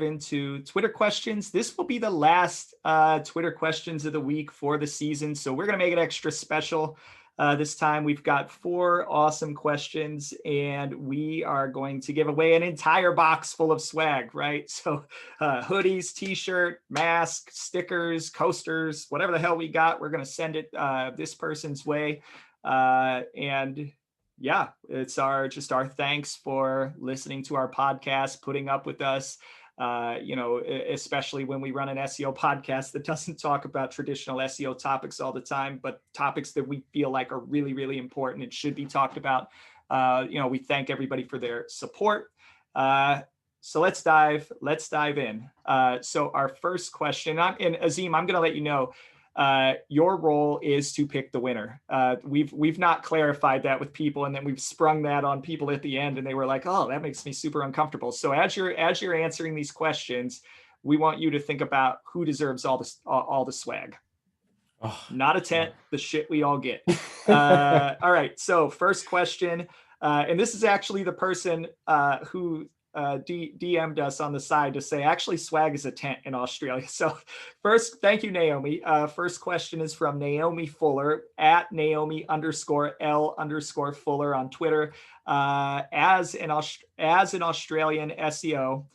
into Twitter questions. This will be the last Twitter questions of the week for the season, so we're going to make it extra special. This time we've got 4 awesome questions, and we are going to give away an entire box full of swag, right? So hoodies, t-shirt, mask, stickers, coasters, whatever the hell we got, we're going to send it this person's way. And yeah, it's our thanks for listening to our podcast, putting up with us. Especially when we run an SEO podcast that doesn't talk about traditional SEO topics all the time, but topics that we feel like are really, really important and should be talked about. We thank everybody for their support. So let's dive in. So our first question, and Azeem, I'm going to let you know, your role is to pick the winner. We've not clarified that with people, and then we've sprung that on people at the end, and they were like, "Oh, that makes me super uncomfortable." So as you're answering these questions, we want you to think about who deserves all the swag. Oh, not a tent, the shit we all get. All right. So first question, and this is actually the person who DM'd us on the side to say, actually, swag is a tent in Australia. So first, thank you, Naomi. First question is from Naomi Fuller at Naomi_L_Fuller on Twitter. As an Australian SEO,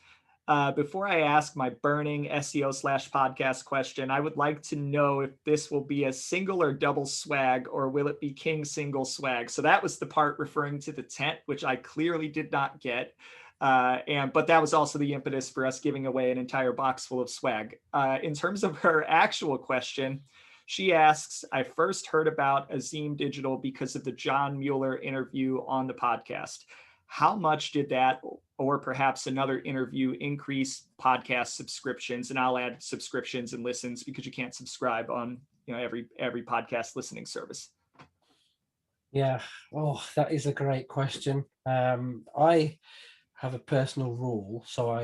before I ask my burning SEO/podcast question, I would like to know if this will be a single or double swag, or will it be king single swag? So that was the part referring to the tent, which I clearly did not get. But that was also the impetus for us giving away an entire box full of swag. In terms of her actual question, she asks, I first heard about Azeem Digital because of the John Mueller interview on the podcast. How much did that, or perhaps another interview, increase podcast subscriptions? And I'll add subscriptions and listens, because you can't subscribe on every podcast listening service. Yeah. Oh, that is a great question. I have a personal rule, so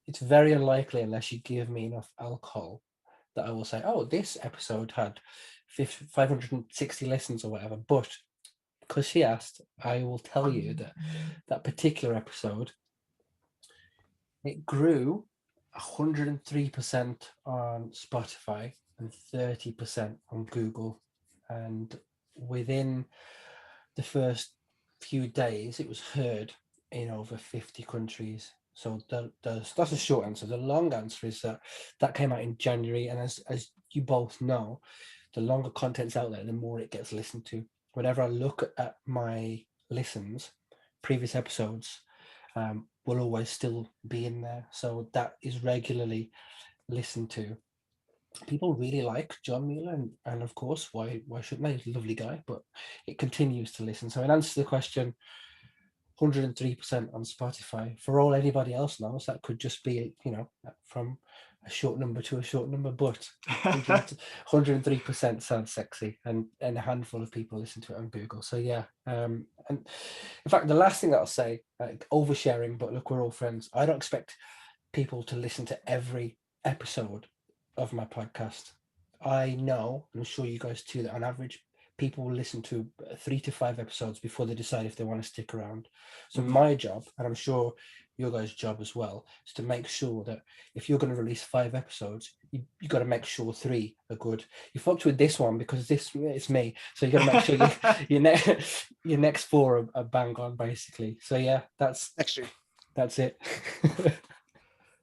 it's very unlikely, unless you give me enough alcohol, that I will say, oh, this episode had 560 listens or whatever. But because she asked, I will tell you that particular episode, it grew 103% on Spotify and 30% on Google. And within the first few days, it was heard in over 50 countries. So that's a short answer. The long answer is that came out in January, and as you both know, the longer content's out there, the more it gets listened to. Whenever I look at my listens, previous episodes will always still be in there. So that is regularly listened to. People really like John Mueller, and of course, why shouldn't they? He's a lovely guy, but it continues to listen. So in answer to the question, 103% on Spotify. For all anybody else knows, that could just be, from a short number to a short number, but 103% sounds sexy, and a handful of people listen to it on Google. So yeah, and in fact, the last thing that I'll say, oversharing, but look, we're all friends. I don't expect people to listen to every episode of my podcast. I know, and I'm sure you guys too, that on average, people will listen to 3 to 5 episodes before they decide if they want to stick around. So my job, and I'm sure your guys' job as well, is to make sure that if you're going to release 5 episodes, you got to make sure 3 are good. You fucked with this one because it's me, so you got to make sure your next 4 are bang on, basically. So yeah, that's it.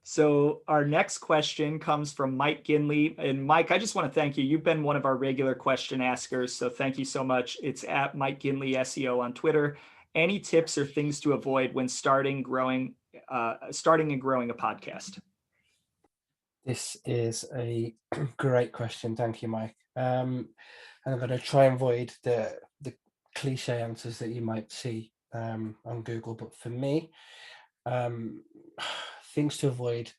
So our next question comes from Mike Ginley. And Mike, I just want to thank you. You've been one of our regular question askers. So thank you so much. It's at Mike Ginley SEO on Twitter. Any tips or things to avoid when starting and growing a podcast? This is a great question. Thank you, Mike. And I'm going to try and avoid the cliche answers that you might see on Google. But for me, things to avoid: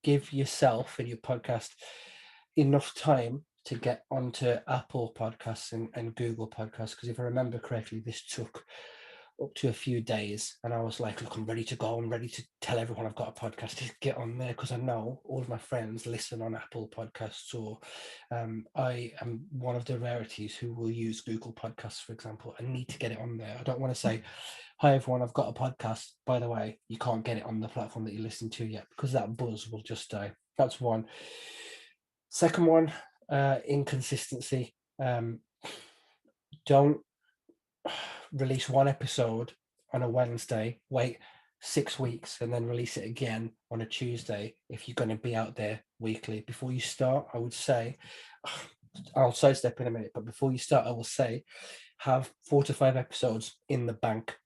give yourself and your podcast enough time to get onto Apple Podcasts and Google Podcasts. Because if I remember correctly, this took up to a few days, and I was like, look, I'm ready to go. I'm ready to tell everyone I've got a podcast to get on there, because I know all of my friends listen on Apple Podcasts, or I am one of the rarities who will use Google Podcasts, for example. I need to get it on there. I don't want to say, hi everyone, I've got a podcast, by the way, you can't get it on the platform that you listen to yet, because that buzz will just die. That's one. Second one, inconsistency. Don't release one episode on a Wednesday, wait 6 weeks, and then release it again on a Tuesday if you're going to be out there weekly. Before you start, I would say, I'll sidestep in a minute, but before you start, I will say, have 4 to 5 episodes in the bank.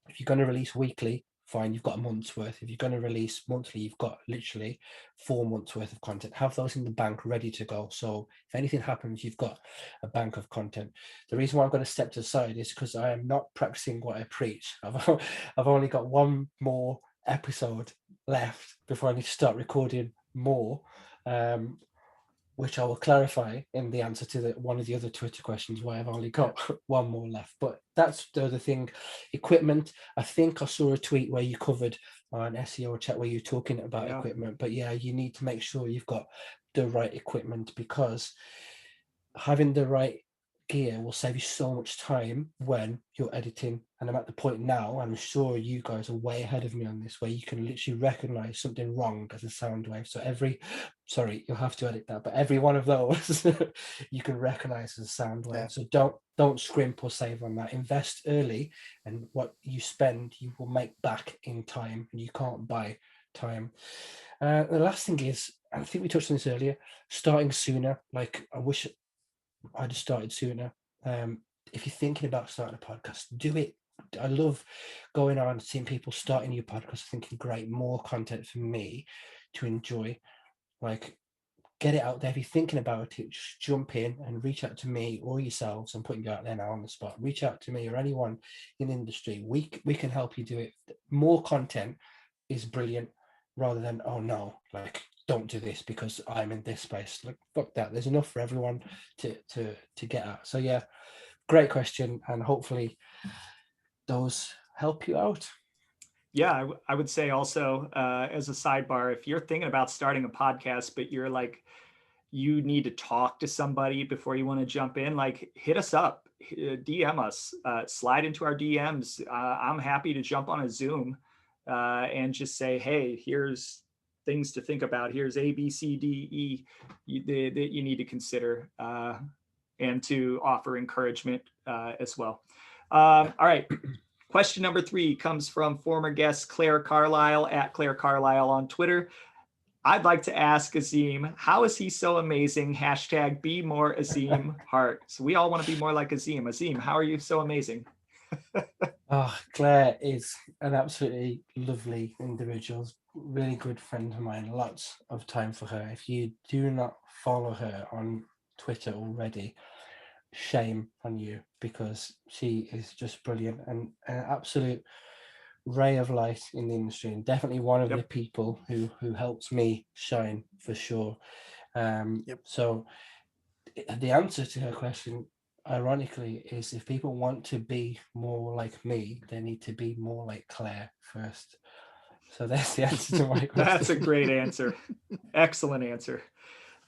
If you're going to release weekly, fine, you've got a month's worth. If you're going to release monthly, you've got literally 4 months worth of content. Have those in the bank ready to go. So if anything happens, you've got a bank of content. The reason why I'm going to step to the side is because I am not practicing what I preach. I've only got one more episode left before I need to start recording more, which I will clarify in the answer to one of the other Twitter questions, why I've only got one more left. But that's the other thing. Equipment. I think I saw a tweet where you covered an SEO chat where you're talking about equipment. But yeah, you need to make sure you've got the right equipment, because having the right gear will save you so much time when you're editing. And I'm at the point now, I'm sure you guys are way ahead of me on this, where you can literally recognize something wrong as a sound wave. So sorry, you'll have to edit that, but every one of those you can recognize as a sound wave. So don't scrimp or save on that. Invest early, and what you spend you will make back in time, and you can't buy time. The last thing is, I think we touched on this earlier, starting sooner. Like, I wish I'd have started sooner. If you're thinking about starting a podcast, do it. I love going on and seeing people starting new podcasts, thinking, great, more content for me to enjoy. Like, get it out there. If you're thinking about it, just jump in and reach out to me or yourselves. I'm putting you out there now on the spot. Reach out to me or anyone in the industry. We can help you do it. More content is brilliant, rather than, oh no, like, don't do this because I'm in this space. Like, fuck that. There's enough for everyone to get at. So yeah, great question, and hopefully those help you out. Yeah, I would say also, as a sidebar, if you're thinking about starting a podcast, but you're like, you need to talk to somebody before you want to jump in, like, hit us up, DM us, slide into our DMs. I'm happy to jump on a Zoom and just say, hey, here's things to think about. Here's A, B, C, D, E that you need to consider, and to offer encouragement as well. All right. Question number 3 comes from former guest Claire Carlisle, at Claire Carlisle on Twitter. I'd like to ask Azeem, how is he so amazing? Hashtag be more Azeem heart. So we all want to be more like Azeem. Azeem, how are you so amazing? Oh, Claire is an absolutely lovely individual, really good friend of mine, lots of time for her. If you do not follow her on Twitter already, shame on you, because she is just brilliant and an absolute ray of light in the industry, and definitely one of the people who helps me shine, for sure. So the answer to her question, ironically, is if people want to be more like me, they need to be more like Claire first. So that's the answer to my question. That's a great answer. Excellent answer.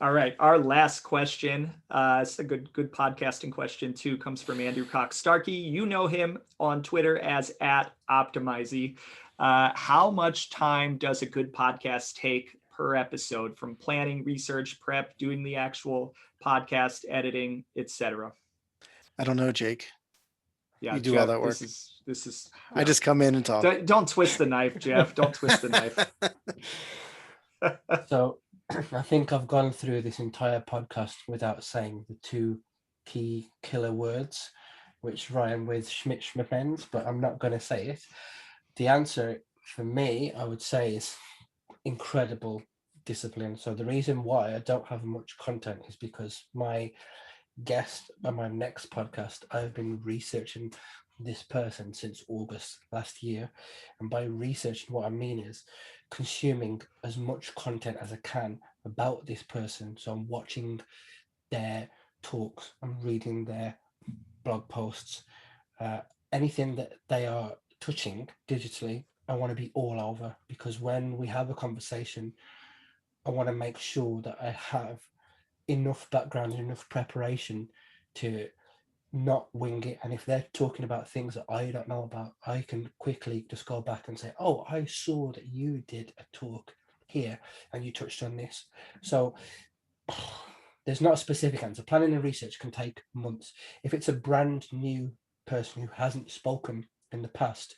All right, our last question. It's a good podcasting question too. Comes from Andrew Cox Starkey. You know him on Twitter as @Optimizy. How much time does a good podcast take per episode, from planning, research, prep, doing the actual podcast editing, etc.? I don't know, Jake. Yeah, you do Jeff, all that work. This is. I just come in and talk. Don't twist the knife, Jeff. Don't twist the knife. So I think I've gone through this entire podcast without saying the two key killer words, which rhyme with Schmidt Schmipens, but I'm not going to say it. The answer for me, I would say, is incredible discipline. So the reason why I don't have much content is because my guest on my next podcast, I've been researching this person since August last year. And by researching, what I mean is consuming as much content as I can about this person. So I'm watching their talks, I'm reading their blog posts, anything that they are touching digitally, I want to be all over, because when we have a conversation, I want to make sure that I have enough background and enough preparation to not wing it. And if they're talking about things that I don't know about, I can quickly just go back and say, oh, I saw that you did a talk here and you touched on this. So there's not a specific answer. Planning and research can take months. If it's a brand new person who hasn't spoken in the past,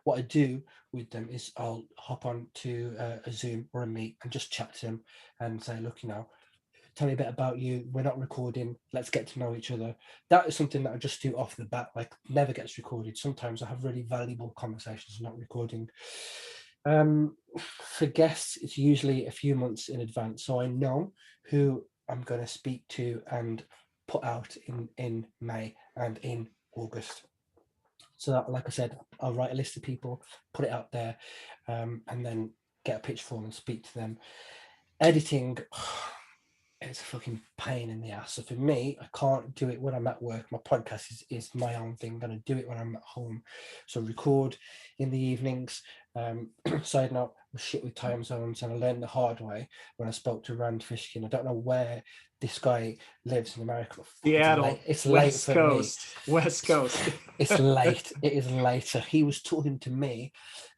what I do with them is I'll hop on to a Zoom or a Meet and just chat to them and say, look, tell me a bit about you. We're not recording. Let's get to know each other. That is something that I just do off the bat, like never gets recorded. Sometimes I have really valuable conversations not recording. For guests, it's usually a few months in advance, so I know who I'm going to speak to and put out in May and in August. So that, like I said, I'll write a list of people, put it out there, and then get a pitch form and speak to them. Editing, it's a fucking pain in the ass. So for me, I can't do it when I'm at work. My podcast is my own thing. I'm going to do it when I'm at home. So record in the evenings. Side note, I'm shit with time zones, and I learned the hard way when I spoke to Rand Fishkin. I don't know where this guy lives in America. Seattle. It's West late for Coast. me. West Coast. It's late. It is later. He was talking to me.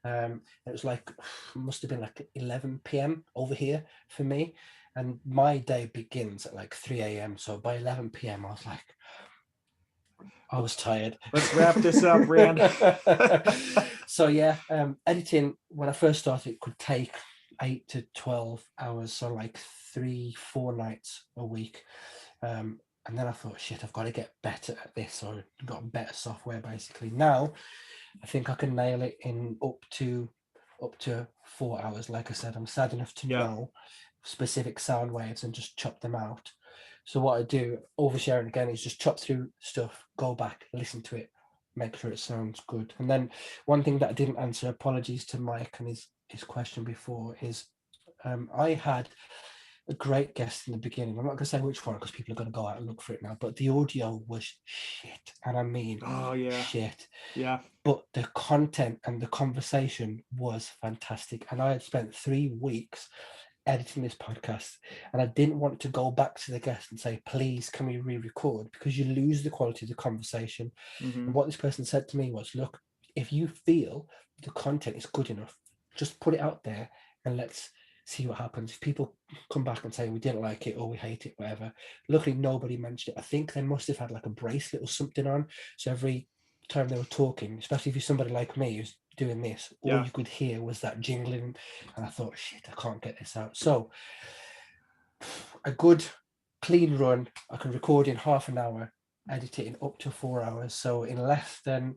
It was like, must have been like 11 p.m. over here for me. And my day begins at like 3 a.m. So by 11 p.m. I was tired. Let's wrap this up, Rand. So yeah, editing, when I first started, it could take 8 to 12 hours. So like 3-4 nights a week. And then I thought, shit, I've got to get better at this, or got better software basically. Now I think I can nail it in up to 4 hours. Like I said, I'm sad enough to know specific sound waves and just chop them out. So what I do, oversharing again, is just chop through stuff, go back, listen to it, make sure it sounds good. And then one thing that I didn't answer, apologies to Mike and his question before, is I had a great guest in the beginning. I'm not going to say which one because people are going to go out and look for it now, but the audio was shit. And I mean, shit. Yeah. But the content and the conversation was fantastic. And I had spent 3 weeks editing this podcast, and I didn't want to go back to the guest and say, please, can we re-record? Because you lose the quality of the conversation. Mm-hmm. And what this person said to me was, look, if you feel the content is good enough, just put it out there and let's see what happens. If people come back and say we didn't like it or we hate it, whatever. Luckily, nobody mentioned it. I think they must have had like a bracelet or something on. So every time they were talking, especially if you're somebody like me who's doing this, all you could hear was that jingling. And I thought, shit, I can't get this out. So a good clean run, I can record in half an hour, edit it in up to 4 hours. So in less than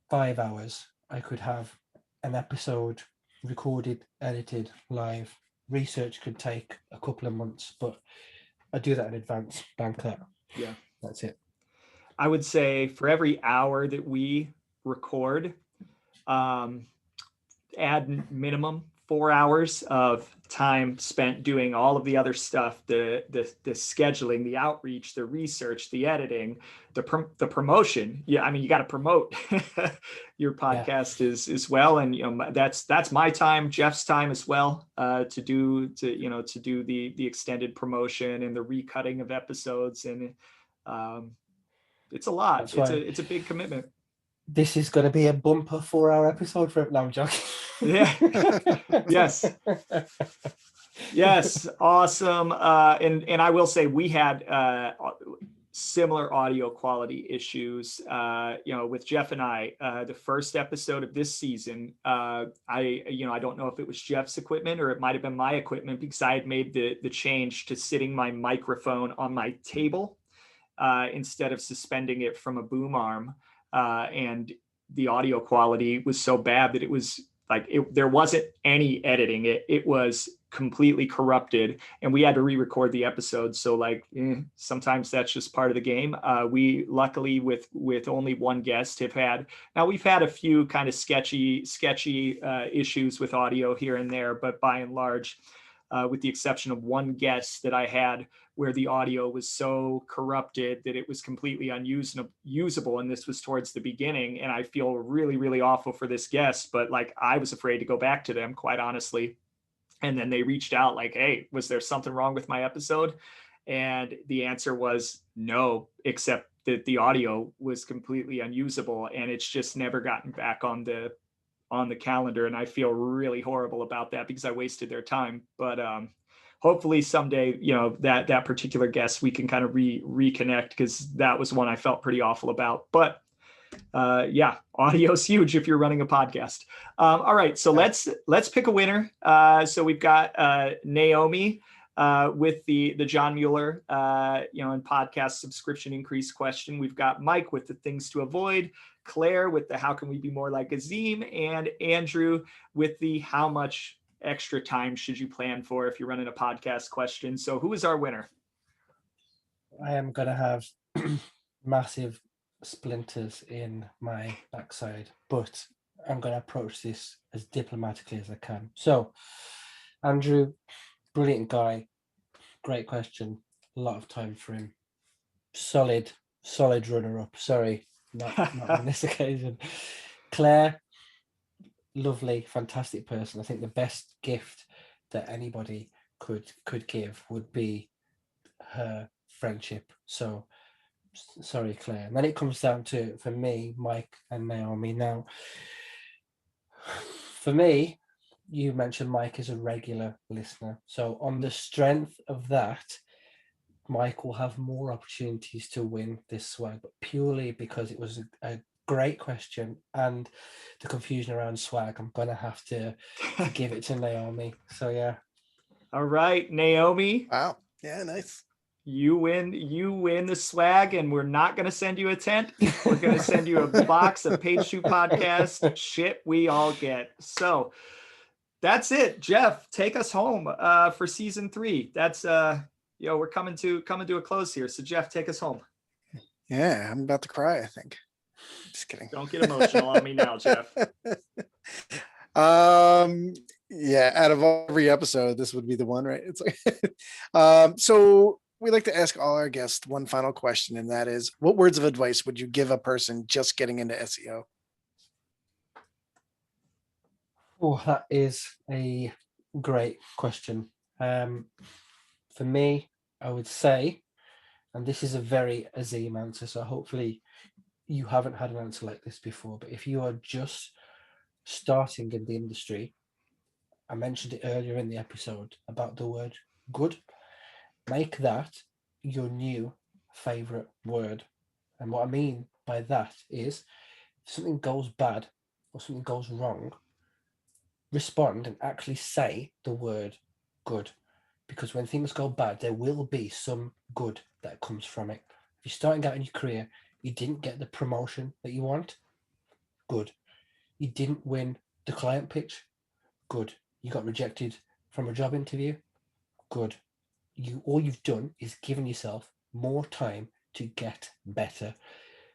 5 hours, I could have an episode recorded, edited, live. Research could take a couple of months, but I do that in advance. Bank that. Yeah. That's it. I would say for every hour that we record, add minimum 4 hours of time spent doing all of the other stuff, the scheduling, the outreach, the research, the editing, the promotion. Yeah, I mean, you got to promote your podcast as well, and that's my time, Jeff's time as well, to do the extended promotion and the recutting of episodes, and it's a lot. It's a big commitment. This is going to be a bumper 4-hour episode for it. No, I'm joking. Yeah. Yes. Awesome. And I will say we had similar audio quality issues, with Jeff and I. The first episode of this season, I don't know if it was Jeff's equipment or it might have been my equipment, because I had made the change to sitting my microphone on my table instead of suspending it from a boom arm. And the audio quality was so bad that it was like, there wasn't any editing. It was completely corrupted, and we had to re-record the episode. So sometimes that's just part of the game. We luckily, with only one guest, we've had a few kind of sketchy issues with audio here and there, but by and large, with the exception of one guest that I had where the audio was so corrupted that it was completely unusable. And this was towards the beginning. And I feel really, really awful for this guest, but I was afraid to go back to them, quite honestly. And then they reached out like, hey, was there something wrong with my episode? And the answer was no, except that the audio was completely unusable, and it's just never gotten back on the calendar. And I feel really horrible about that because I wasted their time. But hopefully someday, that particular guest, we can kind of reconnect, because that was one I felt pretty awful about. But audio's huge if you're running a podcast. All right, so let's pick a winner. So we've got Naomi with the John Mueller and podcast subscription increase question. We've got Mike with the things to avoid, Claire with the how can we be more like Azeem, and Andrew with the how much extra time should you plan for if you're running a podcast question. So who is our winner? I am going to have massive splinters in my backside, but I'm going to approach this as diplomatically as I can. So, Andrew, brilliant guy, great question, a lot of time for him, solid runner-up. Sorry, not on this occasion. Claire, lovely, fantastic person. I think the best gift that anybody could give would be her friendship. So sorry, Claire. And then it comes down to, for me, Mike and Naomi. Now, for me, you mentioned Mike is a regular listener. So on the strength of that, Mike will have more opportunities to win this swag, but purely because it was a great question and the confusion around swag, I'm going to have to give it to Naomi. So, yeah. All right, Naomi. Wow. Yeah, nice. You win the swag, and we're not going to send you a tent. We're going to send you a box of Page Two Podcast shit we all get. So that's it. Jeff, take us home for season 3. That's we're coming to a close here. So Jeff, take us home. Yeah, I'm about to cry, I think. Just kidding. Don't get emotional on me now, Jeff. Yeah, out of every episode, this would be the one, right? It's like so we like to ask all our guests one final question, and that is, what words of advice would you give a person just getting into SEO? Oh, that is a great question. For me, I would say, and this is a very Azeem answer, so hopefully you haven't had an answer like this before, but if you are just starting in the industry, I mentioned it earlier in the episode about the word good. Make that your new favorite word. And what I mean by that is, if something goes bad or something goes wrong, respond and actually say the word good. Because when things go bad, there will be some good that comes from it. If you're starting out in your career, you didn't get the promotion that you want, good. You didn't win the client pitch, good. You got rejected from a job interview, good. All you've done is given yourself more time to get better.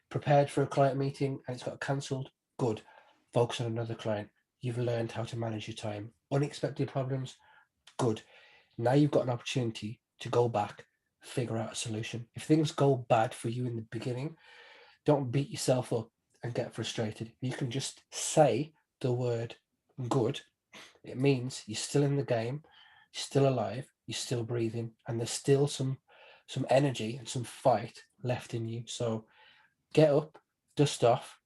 Prepared for a client meeting and it's got cancelled, good. Focus on another client. You've learned how to manage your time. Unexpected problems, good. Now you've got an opportunity to go back, figure out a solution. If things go bad for you in the beginning, don't beat yourself up and get frustrated. You can just say the word good. It means you're still in the game, you're still alive, you're still breathing, and there's still some energy and some fight left in you. So get up, dust off,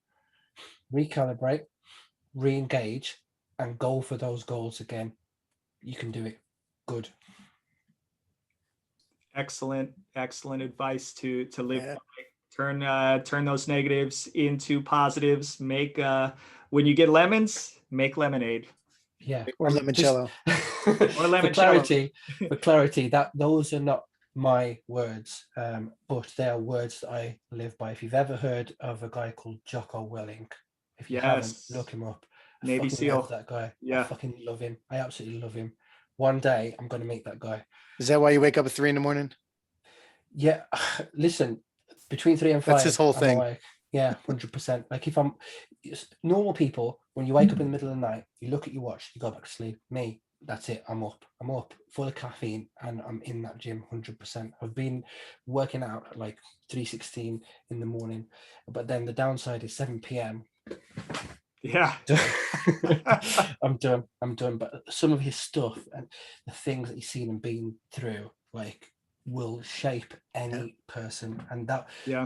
recalibrate, re-engage, and go for those goals again. You can do it. Good. Excellent advice to live Yeah. by. Turn those negatives into positives. Make when you get lemons, make lemonade. Yeah. Or limoncello. Or for limoncello. clarity, that those are not my words, but they are words that I live by. If you've ever heard of a guy called Jocko Willink, if you haven't, Yes. look him up. I Navy fucking love SEAL. that guy. I Yeah. fucking love him. I absolutely love him. One day I'm going to meet that guy. Is that why you wake up at 3 a.m? Yeah, listen, between 3 and 5, That's his whole I'm thing. awake. Yeah, 100%. Like if I'm normal people, when you wake up in the middle of the night, you look at your watch, you go back to sleep. Me, that's it. I'm up full of caffeine, and I'm in that gym 100%. I've been working out at like 3:16 in the morning, but then the downside is 7 p.m. Yeah. I'm done. But some of his stuff and the things that he's seen and been through, like, will shape any person. And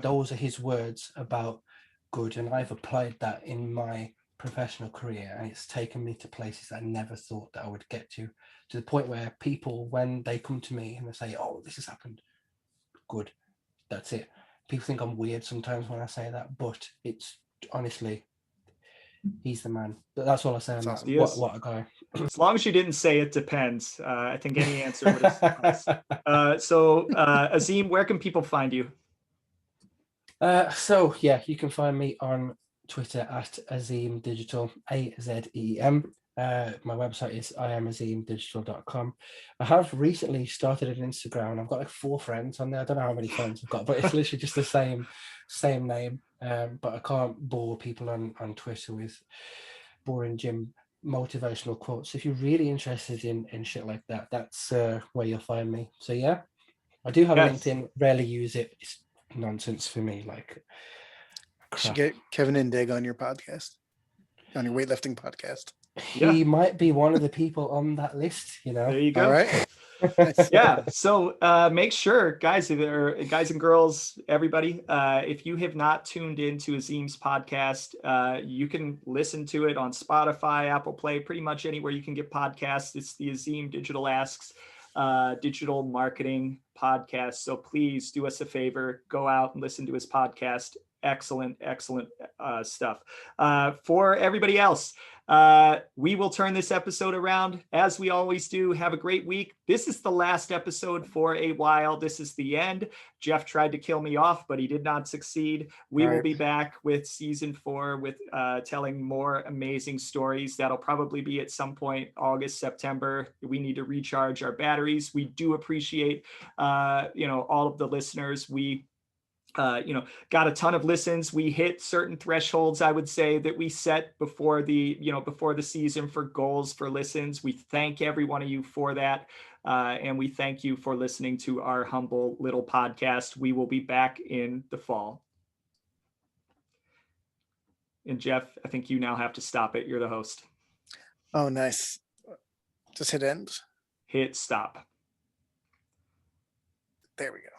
those are his words about good. And I've applied that in my professional career, and it's taken me to places I never thought that I would get to the point where people, when they come to me and they say, "Oh, this has happened," good, that's it. People think I'm weird sometimes when I say that, but it's honestly, he's the man. But that's all I say on that. He is. What a guy. As long as you didn't say it depends. I think any answer would have sufficed. So Azeem, where can people find you? So yeah, you can find me on Twitter at Azeem Digital, AZEEM. My website is IamAzeemDigital.com. I have recently started an Instagram, and I've got like 4 friends on there. I don't know how many friends I've got, but it's literally just the same name. But I can't bore people on Twitter with boring gym motivational quotes. If you're really interested in shit like that, that's where you'll find me. So yeah, I do have Yes. LinkedIn, rarely use it. It's nonsense for me, like You should crap. get Kevin Indig on your podcast, on your weightlifting podcast. He might be one of the people on that list, you know. There you go. All right. Yeah. So make sure, guys and girls, everybody, if you have not tuned into Azeem's podcast, you can listen to it on Spotify, Apple Play, pretty much anywhere you can get podcasts. It's the Azeem Digital Asks digital marketing podcast. So please do us a favor, go out and listen to his podcast. Excellent stuff. For everybody else, we will turn this episode around as we always do. Have a great week. This is the last episode for a while. This is the end. Jeff tried to kill me off, but he did not succeed. We will be back with season 4 with telling more amazing stories. That'll probably be at some point August, September. We need to recharge our batteries. We do appreciate all of the listeners. We got a ton of listens. We hit certain thresholds, I would say, that we set before the season for goals for listens. We thank every one of you for that. And we thank you for listening to our humble little podcast. We will be back in the fall. And Jeff, I think you now have to stop it. You're the host. Oh, nice. Just hit end. Hit stop. There we go.